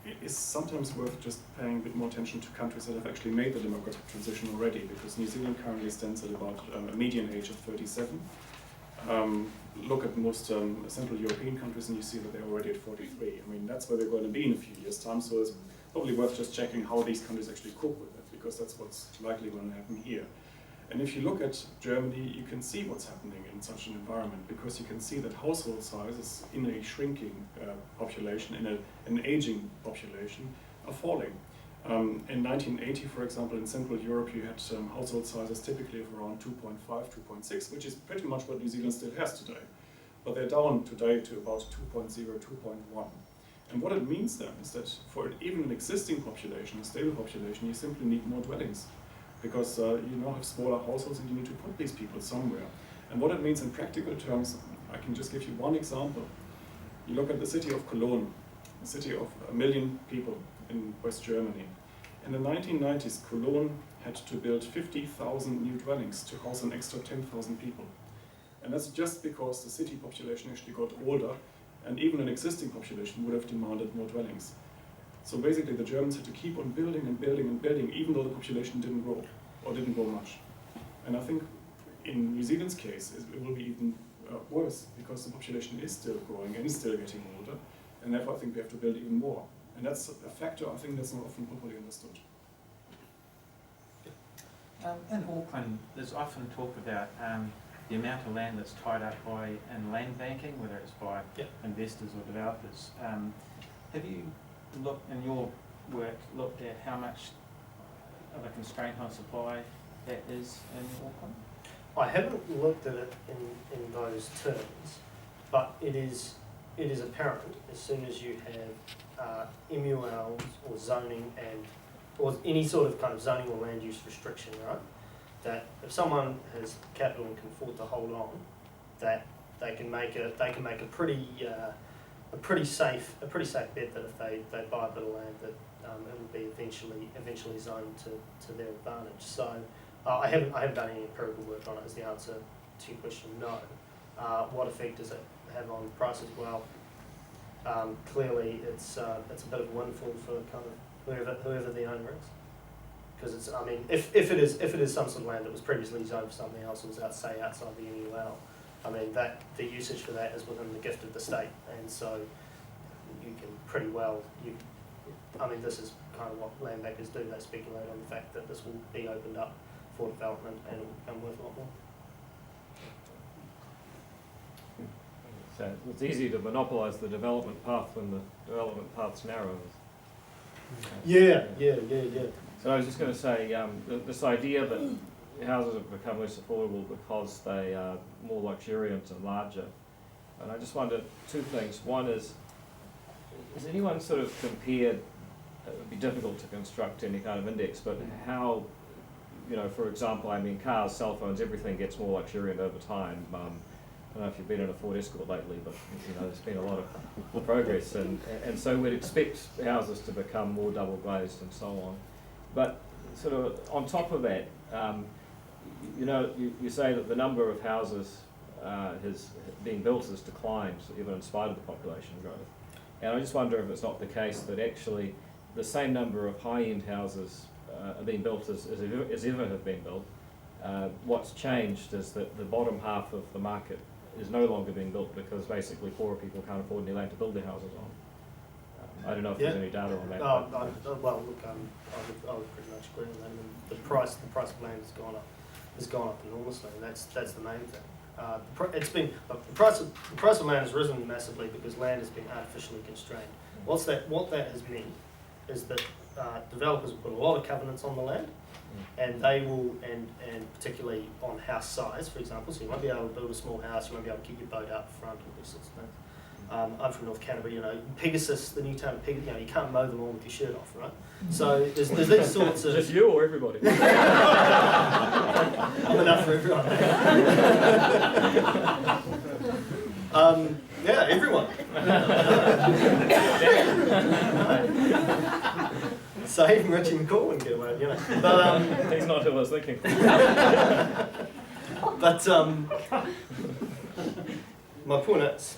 It is sometimes worth just paying a bit more attention to countries that have actually made the demographic transition already, because New Zealand currently stands at about a median age of 37. Look at most Central European countries and you see that they're already at 43. I mean, that's where they're going to be in a few years' time, so it's probably worth just checking how these countries actually cope with it, because that's what's likely going to happen here. And if you look at Germany, you can see what's happening in such an environment, because you can see that household sizes in a shrinking population, in an aging population, are falling. In 1980, for example, in Central Europe, you had household sizes typically of around 2.5, 2.6, which is pretty much what New Zealand still has today. But they're down today to about 2.0, 2.1. And what it means then is that for even an existing population, a stable population, you simply need more dwellings, because you now have smaller households and you need to put these people somewhere. And what it means in practical terms, I can just give you one example. You look at the city of Cologne, a city of 1 million people in West Germany. In the 1990s, Cologne had to build 50,000 new dwellings to house an extra 10,000 people. And that's just because the city population actually got older, and even an existing population would have demanded more dwellings. So basically the Germans had to keep on building and building and building, even though the population didn't grow, or didn't grow much. And I think in New Zealand's case, it will be even worse, because the population is still growing and is still getting older, and therefore I think we have to build even more. And that's a factor I think that's not often properly understood. In Auckland, there's often talk about the amount of land that's tied up in land banking, whether it's by investors or developers. Have you looked in your work looked at how much of a constraint on supply that is in Auckland? I haven't looked at it in those terms, but it is apparent as soon as you have MULs or zoning or any sort of kind of zoning or land use restriction, right? That if someone has capital and can afford to hold on, that they can make a pretty safe bet that if they buy a bit of land, that it will be eventually zoned to their advantage. So I haven't done any empirical work on it. Is the answer to your question? No. What effect does it have on prices? Well, clearly it's a bit of a windfall for kind of whoever the owner is, because it's, I mean, if it is some sort of land that was previously zoned for something else, or was outside the MUL, I mean that the usage for that is within the gift of the state, and so you can pretty well I mean, this is kind of what land bankers do. They speculate on the fact that this will be opened up for development and it will become worth a lot more. So it's easy to monopolise the development path when the development path's narrow. Yeah. So I was just going to say, this idea that houses have become less affordable because they are more luxuriant and larger. And I just wonder two things. One is, has anyone sort of compared, it would be difficult to construct any kind of index, but how, you know, for example, I mean, cars, cell phones, everything gets more luxuriant over time. I don't know if you've been in a Ford Escort lately, but you know, there's been a lot of progress, and so we'd expect houses to become more double glazed and so on. But sort of on top of that, you know, you say that the number of houses being built has declined, even in spite of the population growth. And I just wonder if it's not the case that actually the same number of high-end houses are being built as ever have been built. What's changed is that the bottom half of the market is no longer being built because basically poorer people can't afford any land to build their houses on. I don't know if there's any data on that. Well, look, I would pretty much agree on that. I mean, the price of land has gone up enormously, and that's the main thing. The price of land has risen massively because land has been artificially constrained. What that has meant is that developers will put a lot of covenants on the land, and they will, and particularly on house size, for example. So you won't be able to build a small house, you won't be able to keep your boat out front, all these sorts of things. I'm from North Canterbury, Pegasus, the new town of Pegasus, you can't mow them all with your shirt off, right? So there's these sorts of... Just you or everybody? I'm enough for everyone. Yeah, everyone. So even Richie McCall wouldn't get away, But, He's not who I was thinking. But my point is,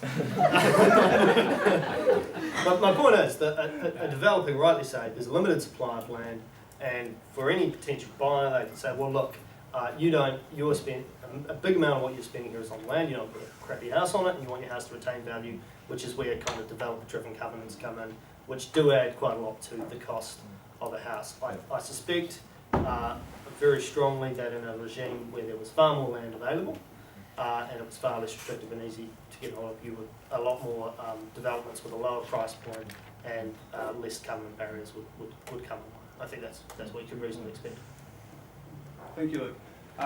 that a developer can rightly say there's a limited supply of land, and for any potential buyer, they can say, well, look, you're spending a big amount of what you're spending here is on land. You don't put a crappy house on it, and you want your house to retain value, which is where kind of developer-driven covenants come in, which do add quite a lot to the cost of a house. I suspect very strongly that in a regime where there was far more land available, and it was far less restrictive and easy to get hold of, you would a lot more developments with a lower price point and less covenant barriers would come. I think that's what you could reasonably expect. Thank you, Luke.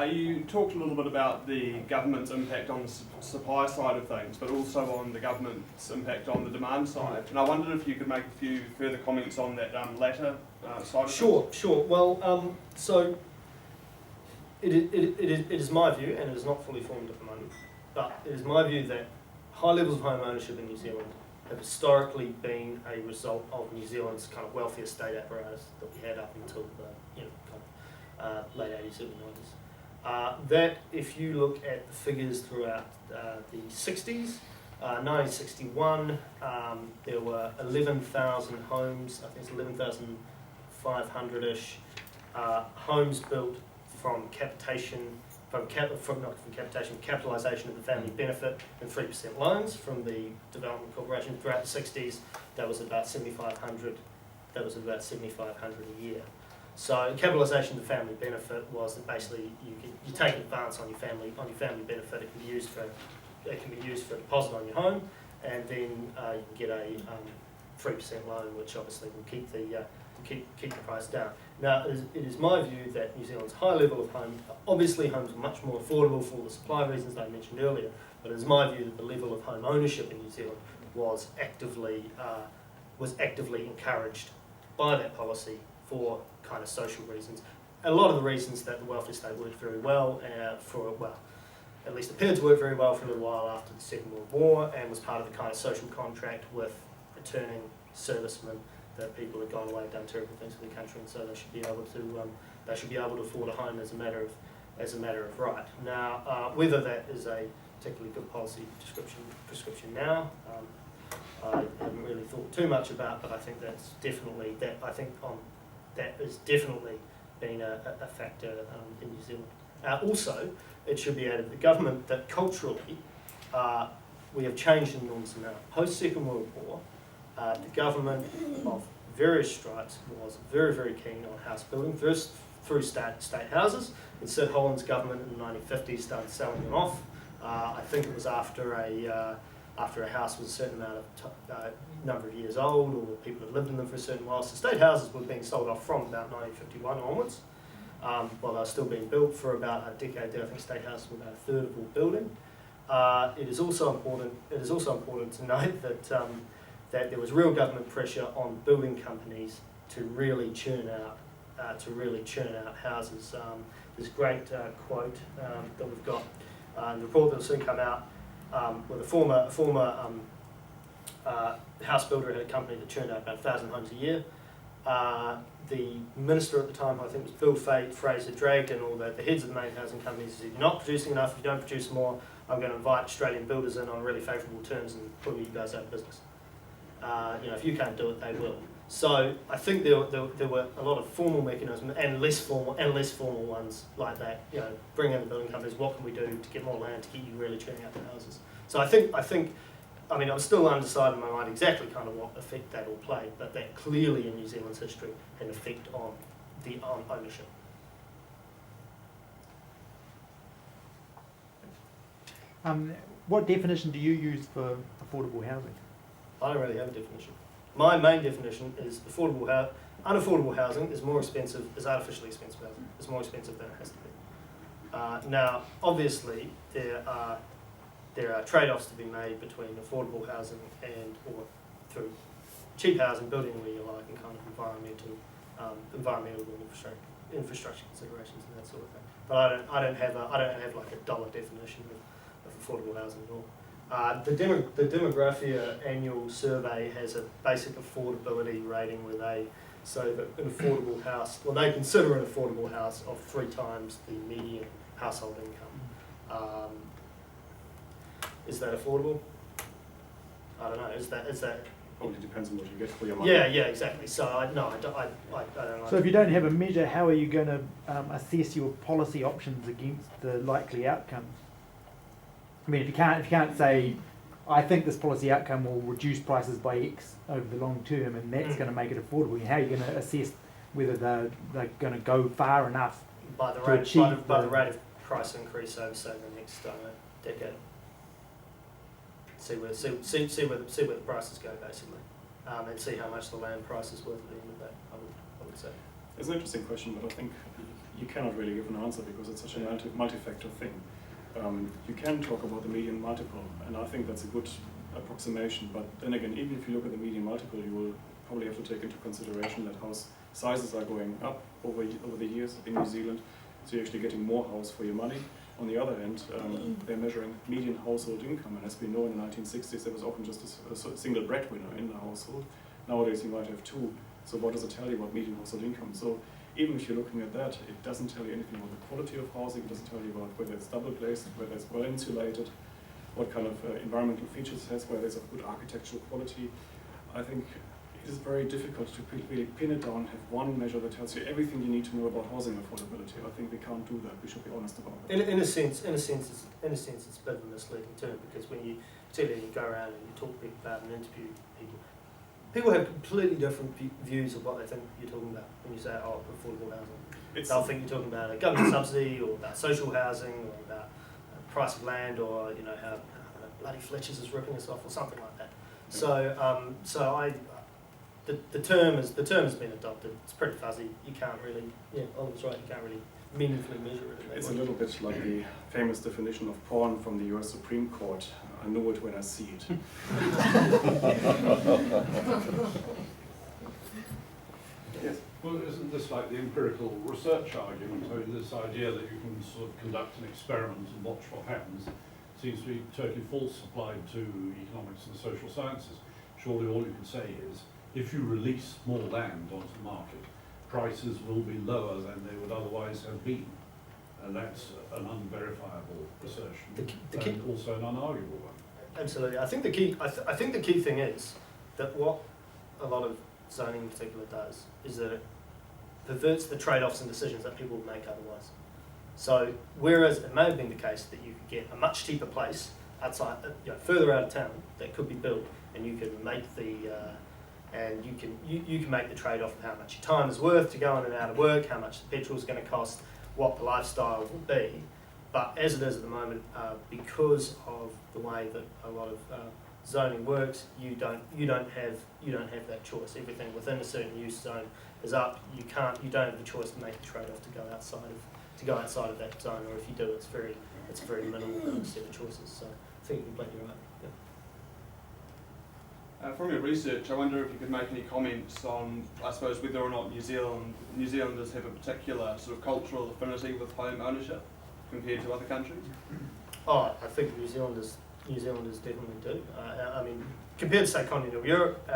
You talked a little bit about the government's impact on the supply side of things, but also on the government's impact on the demand side. And I wondered if you could make a few further comments on that latter side of things. Sure. Well, so it is my view, and it is not fully formed at the moment, but it is my view that high levels of home ownership in New Zealand have historically been a result of New Zealand's kind of welfare state apparatus that we had up until the late 80s, early 90s. That, if you look at the figures throughout the 60s, 1961, there were 11,000 homes, I think it's 11,500-ish homes built from capitalisation of the family benefit and 3% loans from the Development Corporation. Throughout the 60s, that was about 7,500. That was about 7,500 a year. So capitalisation of the family benefit was that basically you take advance on your family benefit. It can be used for a deposit on your home, and then you can get a 3% loan, which obviously will keep the price down. Now, it is my view that New Zealand's high level of home, obviously homes are much more affordable for the supply reasons that I mentioned earlier, but it is my view that the level of home ownership in New Zealand was actively encouraged by that policy for kind of social reasons. A lot of the reasons that the welfare state worked very well at least appeared to work very well for a little while after the Second World War, and was part of the kind of social contract with returning servicemen that people had gone away and done terrible things for the country, and so they should be able to afford a home as a matter of right. Now, whether that is a particularly good policy prescription now, I haven't really thought too much about, but I think that has definitely been a factor in New Zealand. Also, it should be added the government that culturally we have changed an enormous amount. Post Second World War, the government of various stripes was very, very keen on house building, first through state houses, and Sid Holland's government in the 1950s started selling them off. I think it was after a house was a certain amount of number of years old, or people had lived in them for a certain while. So state houses were being sold off from about 1951 onwards, while they were still being built for about a decade there. I think state houses were about a third of all building. It is also important to note that there was real government pressure on building companies to really churn out houses. There's a great quote that we've got in the report that will soon come out, where the former house builder had a company that churned out about 1,000 homes a year. The minister at the time, I think, was Bill Fraser, dragged in all the heads of the main housing companies and said, "You're not producing enough. If you don't produce more, I'm going to invite Australian builders in on really favourable terms and put you guys out of business. If you can't do it, they will." So I think there were a lot of formal mechanisms and less formal ones like that. You know, bring in the building companies. What can we do to get more land to get you really churning out the houses? So I think I mean, I'm still undecided in my mind exactly kind of what effect that all played, but that clearly in New Zealand's history had an effect on the ownership. What definition do you use for affordable housing? I don't really have a definition. My main definition is unaffordable housing is more expensive, is artificially expensive housing. It's more expensive than it has to be. Now, obviously, there are trade-offs to be made between affordable housing or through cheap housing, building where you like, and kind of environmental and infrastructure considerations and that sort of thing. But I don't have like a dollar definition of affordable housing at all. The Demographia annual survey has a basic affordability rating where they say that an affordable house, well, they consider an affordable house of 3 times the median household income. Is that affordable? I don't know. Is that? Probably depends on what you get for your money. Yeah, exactly. So I don't know. So if you don't have a measure, how are you going to assess your policy options against the likely outcomes? I mean, if you can't say, I think this policy outcome will reduce prices by X over the long term, and that's going to make it affordable, how are you going to assess whether they're going to go far enough by the to rate achieve by the rate of price increase over, say, the next decade? See where the prices go, basically, and see how much the land price is worth at the end of that. I would say. It's an interesting question, but I think you cannot really give an answer because it's such a multi-factor thing. You can talk about the median multiple, and I think that's a good approximation. But then again, even if you look at the median multiple, you will probably have to take into consideration that house sizes are going up over the years in New Zealand, so you're actually getting more house for your money. On the other hand, they're measuring median household income, and as we know, in the 1960s, there was often just a single breadwinner in the household. Nowadays, you might have 2. So what does it tell you about median household income? So even if you're looking at that, it doesn't tell you anything about the quality of housing. It doesn't tell you about whether it's double glazed, whether it's well insulated, what kind of environmental features it has, whether it's of good architectural quality. I think it is very difficult to really pin it down, have one measure that tells you everything you need to know about housing affordability. I think we can't do that. We should be honest about it. In a sense, it's a bit of a misleading term, because when you particularly go around and you talk to people about and interview people have completely different views of what they think you're talking about when you say, oh, affordable housing. They'll think you're talking about a government subsidy, or about social housing, or about the price of land, or how bloody Fletcher's is ripping us off, or something like that. So the term has been adopted. It's pretty fuzzy. You can't really, Oliver's right. You can't really meaningfully measure it. It's a little bit like the famous definition of porn from the US Supreme Court. I know it when I see it. Yes. Well, isn't this like the empirical research argument? I mean, this idea that you can sort of conduct an experiment and watch what happens seems to be totally false applied to economics and social sciences. Surely all you can say is, if you release more land onto the market, prices will be lower than they would otherwise have been. And that's an unverifiable assertion, and also an unarguable one. Absolutely. I think the key thing is that what a lot of zoning in particular does is that it perverts the trade-offs and decisions that people would make otherwise. So whereas it may have been the case that you could get a much cheaper place outside, further out of town that could be built, and you could make you can make the trade-off of how much your time is worth to go in and out of work, how much the petrol is going to cost, what the lifestyle will be. But as it is at the moment, because of the way that a lot of zoning works, you don't have that choice. Everything within a certain use zone is up. You don't have the choice to make the trade-off to go outside of that zone, or if you do, it's a very minimal set of choices. So I think you're completely right. Yeah. From your research, I wonder if you could make any comments on, I suppose, whether or not New Zealanders have a particular sort of cultural affinity with home ownership compared to other countries? Oh, I think New Zealanders definitely do. I mean, compared to, say, continental Europe,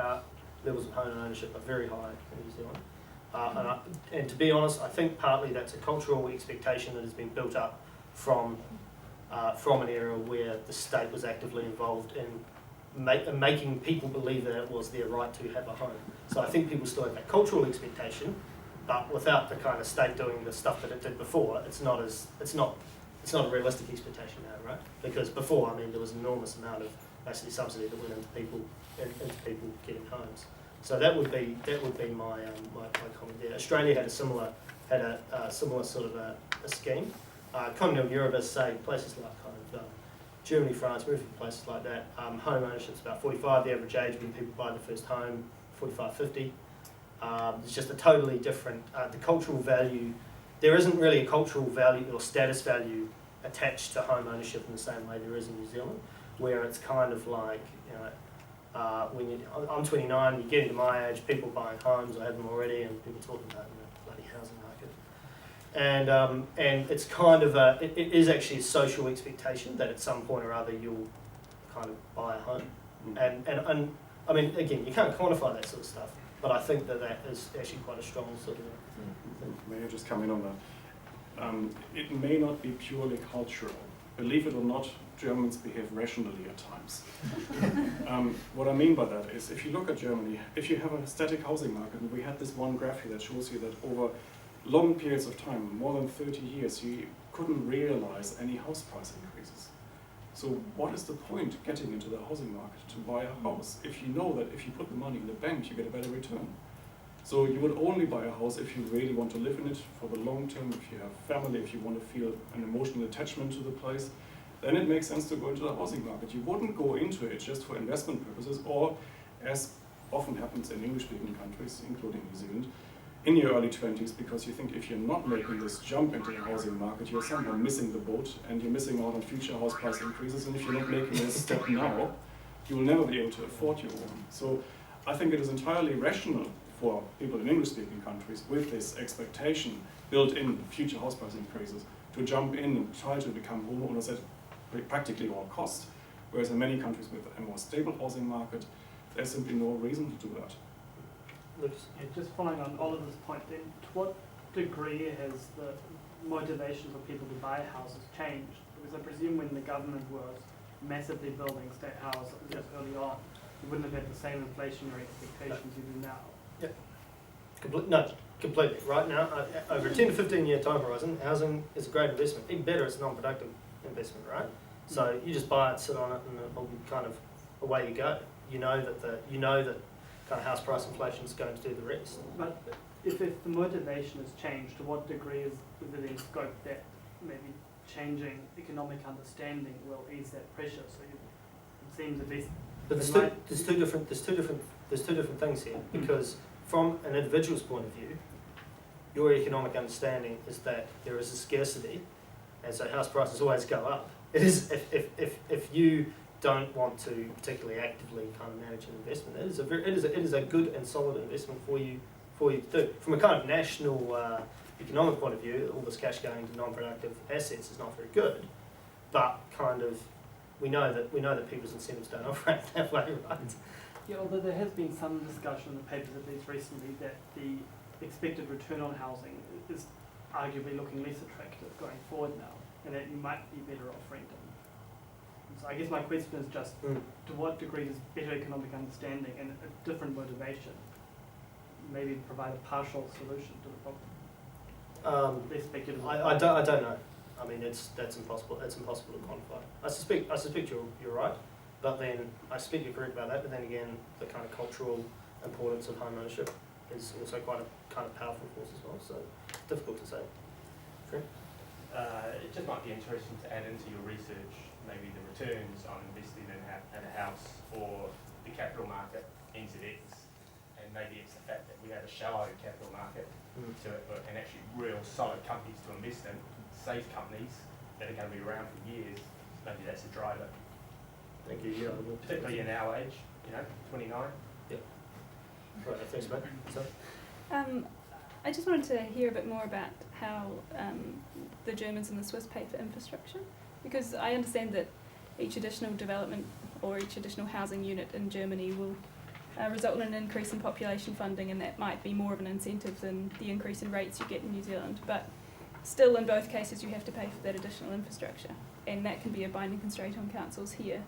levels of home ownership are very high in New Zealand. And to be honest, I think partly that's a cultural expectation that has been built up from an era where the state was actively involved in making people believe that it was their right to have a home. So I think people still have that cultural expectation, but without the kind of state doing the stuff that it did before, it's not a realistic expectation now, right? Because before, I mean, there was an enormous amount of basically subsidy that went into people getting homes. So that would be my comment there. Australia had a similar sort of a scheme. Continental Europe, as say, places like kind of Germany, France, very few places like that. Home ownership is about 45. The average age when people buy their first home, 45, 50. It's just a totally different. The cultural value. There isn't really a cultural value or status value attached to home ownership in the same way there is in New Zealand, where it's kind of like, you know, when I'm 29, you get into my age, people buying homes, I have them already, and people talking about the bloody housing market. And it's kind of it is actually a social expectation that at some point or other you'll kind of buy a home. And I mean, again, you can't quantify that sort of stuff, but I think that is actually quite a strong sort of thing. May I just come in on that? It may not be purely cultural. Believe it or not, Germans behave rationally at times. What I mean by that is, if you look at Germany, if you have a static housing market, and we had this one graph here that shows you that over long periods of time, more than 30 years, you couldn't realize any house price increases. So what is the point getting into the housing market to buy a house if you know that if you put the money in the bank, you get a better return? So you would only buy a house if you really want to live in it for the long term, if you have family, if you want to feel an emotional attachment to the place, then it makes sense to go into the housing market. You wouldn't go into it just for investment purposes, or as often happens in English-speaking countries, including New Zealand, in your early 20s, because you think if you're not making this jump into the housing market, you're somehow missing the boat and you're missing out on future house price increases, and if you're not making this step now, you will never be able to afford your home. So I think it is entirely rational for people in English-speaking countries with this expectation built in future house price increases to jump in and try to become homeowners at practically all cost, whereas in many countries with a more stable housing market, there's simply no reason to do that. Yeah, just following on Oliver's point then, to what degree has the motivation for people to buy houses changed? Because I presume when the government was massively building state houses early on, you wouldn't have had the same inflationary expectations you do now. Completely. Right now, over a 10 to 15 year time horizon, housing is a great investment. Even better, it's a non-productive investment, right? So you just buy it, sit on it, and it'll be kind of away you go. You know that kind of house price inflation is going to do the rest. But if the motivation has changed, to what degree is there any scope that maybe changing economic understanding will ease that pressure? So it seems at least. But there's two different things here, because from an individual's point of view, your economic understanding is that there is a scarcity, and so house prices always go up. It is if you don't want to particularly actively kind of manage an investment, it is a good and solid investment for you to do. From a kind of national economic point of view, all this cash going to non-productive assets is not very good, but kind of we know that people's incentives don't operate that way, right? Yeah, although there has been some discussion in the papers, at least recently, that the expected return on housing is arguably looking less attractive going forward now, and that you might be better off renting. So I guess my question is just, to what degree does better economic understanding and a different motivation maybe provide a partial solution to the problem? Less speculative. I don't know. I mean, that's impossible. It's impossible to quantify. I suspect you're right, but then I suspect you're correct about that. But then again, the kind of cultural importance of home ownership is also quite a kind of powerful force as well. So it's difficult to say. True. It just might be interesting to add into your research maybe the returns on investing in a house or the capital market, NZX, and maybe it's the fact that we have a shallow capital market to it, and actually real solid companies to invest in, safe companies that are going to be around for years. Maybe that's a driver. Thank you. Yeah, particularly in our age, 29. Yeah. Right. Thanks, mate. So. I just wanted to hear a bit more about how the Germans and the Swiss pay for infrastructure, because I understand that each additional development or each additional housing unit in Germany will result in an increase in population funding, and that might be more of an incentive than the increase in rates you get in New Zealand. But still, in both cases, you have to pay for that additional infrastructure, and that can be a binding constraint on councils here.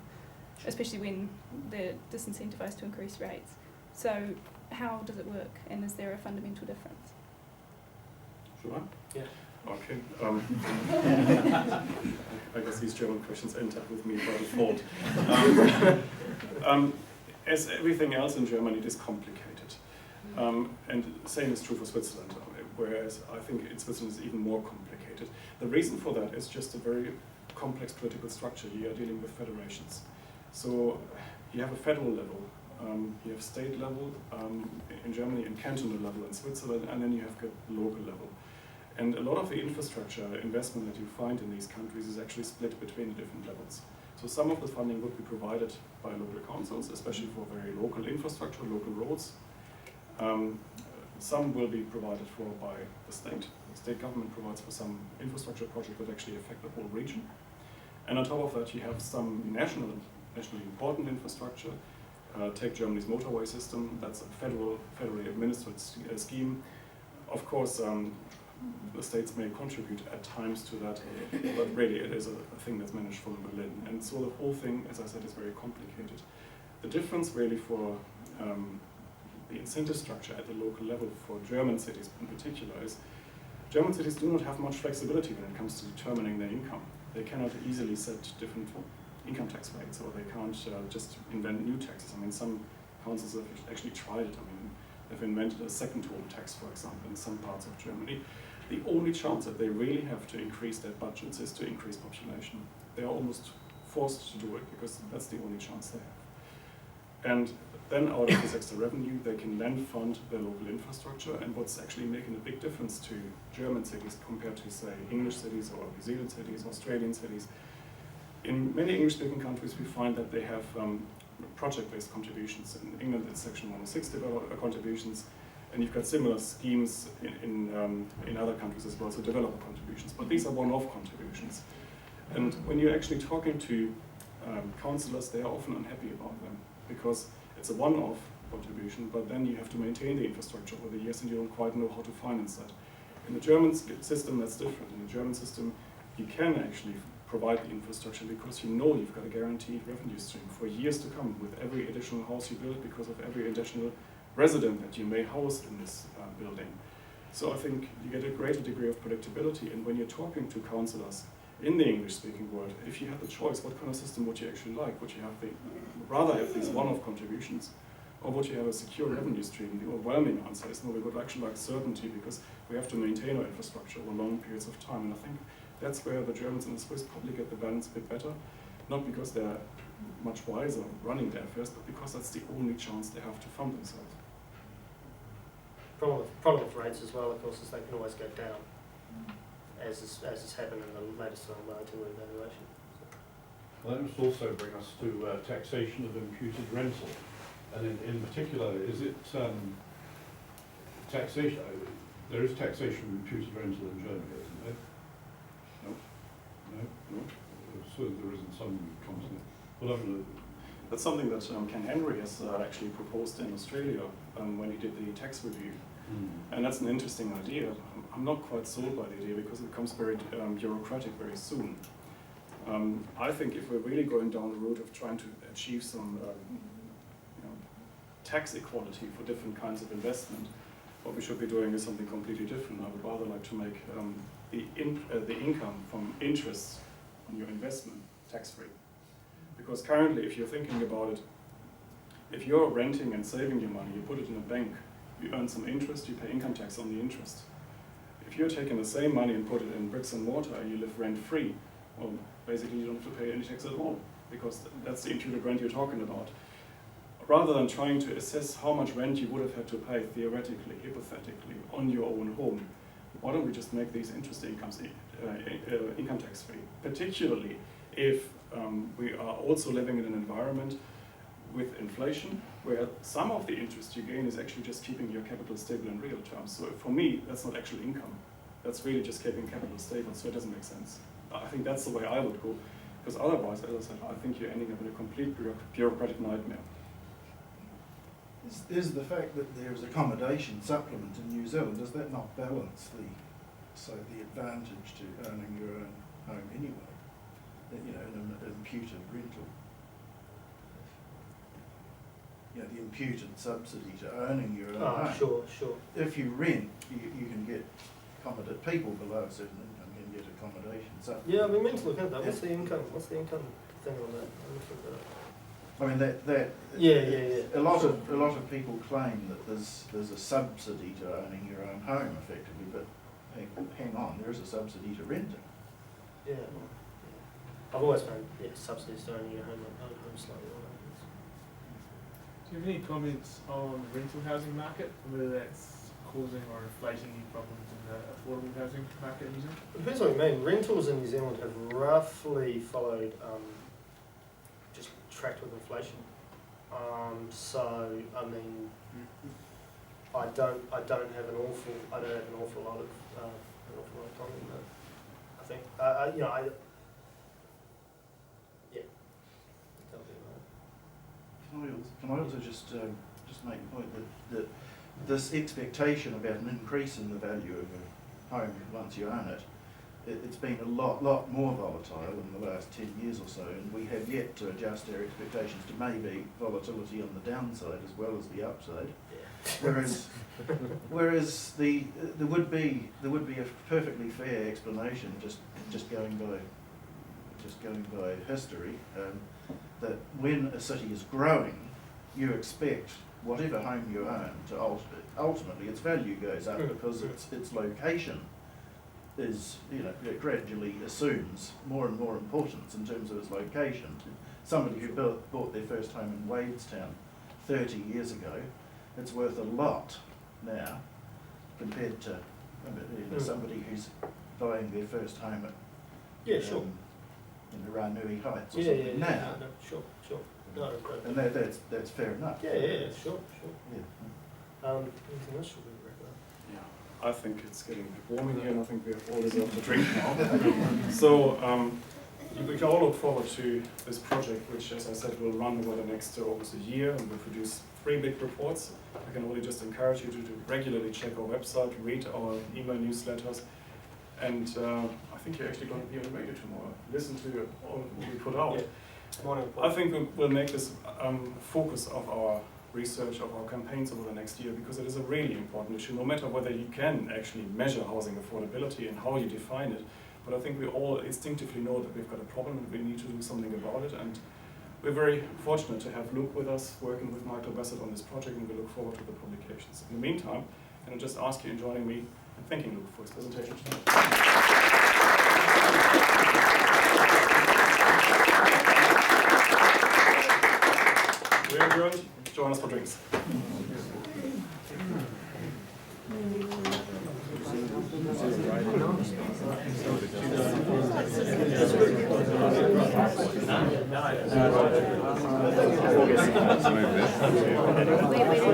especially when they're disincentivised to increase rates. So how does it work, and is there a fundamental difference? Sure. Yeah. Okay. I guess these German questions end up with me by default. As everything else in Germany, it is complicated. And same is true for Switzerland, whereas I think in Switzerland it's even more complicated. The reason for that is just a very complex political structure. You are dealing with federations. So you have a federal level, you have state level in Germany, and cantonal level in Switzerland, and then you have the local level. And a lot of the infrastructure investment that you find in these countries is actually split between the different levels. So some of the funding would be provided by local councils, especially for very local infrastructure, local roads. Some will be provided for by the state. The state government provides for some infrastructure projects that actually affect the whole region. And on top of that, you have some nationally important infrastructure. Take Germany's motorway system. That's a federally administered scheme. Of course, the states may contribute at times to that, but really it is a thing that's managed from Berlin. And so the whole thing, as I said, is very complicated. The difference really for the incentive structure at the local level for German cities in particular is German cities do not have much flexibility when it comes to determining their income. They cannot easily set different income tax rates, or they can't just invent new taxes. I mean, some councils have actually tried it. I mean, they've invented a second home tax, for example, in some parts of Germany. The only chance that they really have to increase their budgets is to increase population. They are almost forced to do it because that's the only chance they have. And then out of this extra revenue, they can then fund their local infrastructure. And what's actually making a big difference to German cities compared to, say, English cities or New Zealand cities, Australian cities, in many English-speaking countries, we find that they have project-based contributions. In England, it's Section 106 contributions, and you've got similar schemes in other countries as well, so developer contributions. But these are one-off contributions. And when you're actually talking to councillors, they are often unhappy about them because it's a one-off contribution, but then you have to maintain the infrastructure over the years and you don't quite know how to finance that. In the German system, that's different. In the German system, you can actually provide the infrastructure because you know you've got a guaranteed revenue stream for years to come with every additional house you build because of every additional resident that you may house in this building. So I think you get a greater degree of predictability, and when you're talking to councillors in the English-speaking world, if you had the choice, what kind of system would you actually like? Would you rather have these one-off contributions, or would you have a secure revenue stream? The overwhelming answer is no, we would actually like certainty because we have to maintain our infrastructure over long periods of time, and I think that's where the Germans and the Swiss probably get the balance a bit better, not because they're much wiser running their affairs, but because that's the only chance they have to fund themselves. Problem with rates as well, of course, is they can always go down, as has happened in the latest relative evaluation. Well, that must also bring us to taxation of imputed rental, and in particular, is it taxation? There is taxation of imputed rental in Germany, isn't there? No. So there isn't some continent. Well, that's something that Ken Henry has actually proposed in Australia when he did the tax review. And that's an interesting idea. I'm not quite sold by the idea because it becomes very bureaucratic very soon. I think if we're really going down the route of trying to achieve some tax equality for different kinds of investment, what we should be doing is something completely different. I would rather like to make the income from interest on your investment tax-free. Because currently, if you're thinking about it, if you're renting and saving your money, you put it in a bank, you earn some interest, you pay income tax on the interest. If you're taking the same money and put it in bricks and mortar and you live rent-free, well, basically you don't have to pay any tax at all, because that's the imputed rent you're talking about. Rather than trying to assess how much rent you would have had to pay theoretically, hypothetically, on your own home, why don't we just make these interest incomes income tax-free, particularly if we are also living in an environment with inflation, where some of the interest you gain is actually just keeping your capital stable in real terms. So for me, that's not actual income. That's really just keeping capital stable, so it doesn't make sense. I think that's the way I would go, because otherwise, as I said, I think you're ending up in a complete bureaucratic nightmare. Is the fact that there is accommodation supplement in New Zealand, does that not balance the advantage to owning your own home anyway? In an imputed rental? the imputed subsidy to owning your own Oh, home. sure. If you rent, you can get people below a certain income can get accommodation. So Yeah, I've been meant to look at that. What's the income thing on that? I'm looking at that. I mean that Yeah. a lot of people claim that there's a subsidy to owning your own home effectively, but hang on, there is a subsidy to renting. Yeah. I've always found subsidies to owning your own home slightly more. Do you have any comments on the rental housing market, whether that's causing or inflating any problems in the affordable housing market in New Zealand? It depends what you mean. Rentals in New Zealand have roughly followed, just tracked with inflation. So I mean, I don't have an awful lot of comment on that. I think Can I also just make the point that this expectation about an increase in the value of a home once you own it, it's been a lot more volatile in the last 10 years or so, and we have yet to adjust our expectations to maybe volatility on the downside as well as the upside. Whereas there would be a perfectly fair explanation just going by history, that when a city is growing, you expect whatever home you own to ultimately its value goes up because its location is, it gradually assumes more and more importance in terms of its location. Somebody who bought their first home in Wadestown 30 years ago, it's worth a lot now compared to somebody who's buying their first home at in the Ranui Heights or something now. No, sure. No, and that's fair enough. Yeah, sure. Yeah. Anything else should we wrap up? Yeah, I think it's getting warming here, and I think we have all deserved to drink now. So we can all look forward to this project, which, as I said, will run over the next almost a year, and we'll produce 3 big reports. I can only just encourage you to regularly check our website, read our email newsletters, and I think you're actually going to be on the radio tomorrow. Listen to all what we put out. Yeah. I think we'll make this focus of our research, of our campaigns over the next year, because it is a really important issue, no matter whether you can actually measure housing affordability and how you define it. But I think we all instinctively know that we've got a problem and we need to do something about it. And we're very fortunate to have Luke with us, working with Michael Bassett on this project, and we look forward to the publications. In the meantime, can I just ask you in joining me in thanking Luke for his presentation tonight. We're adjourned. Join us for drinks. Wait.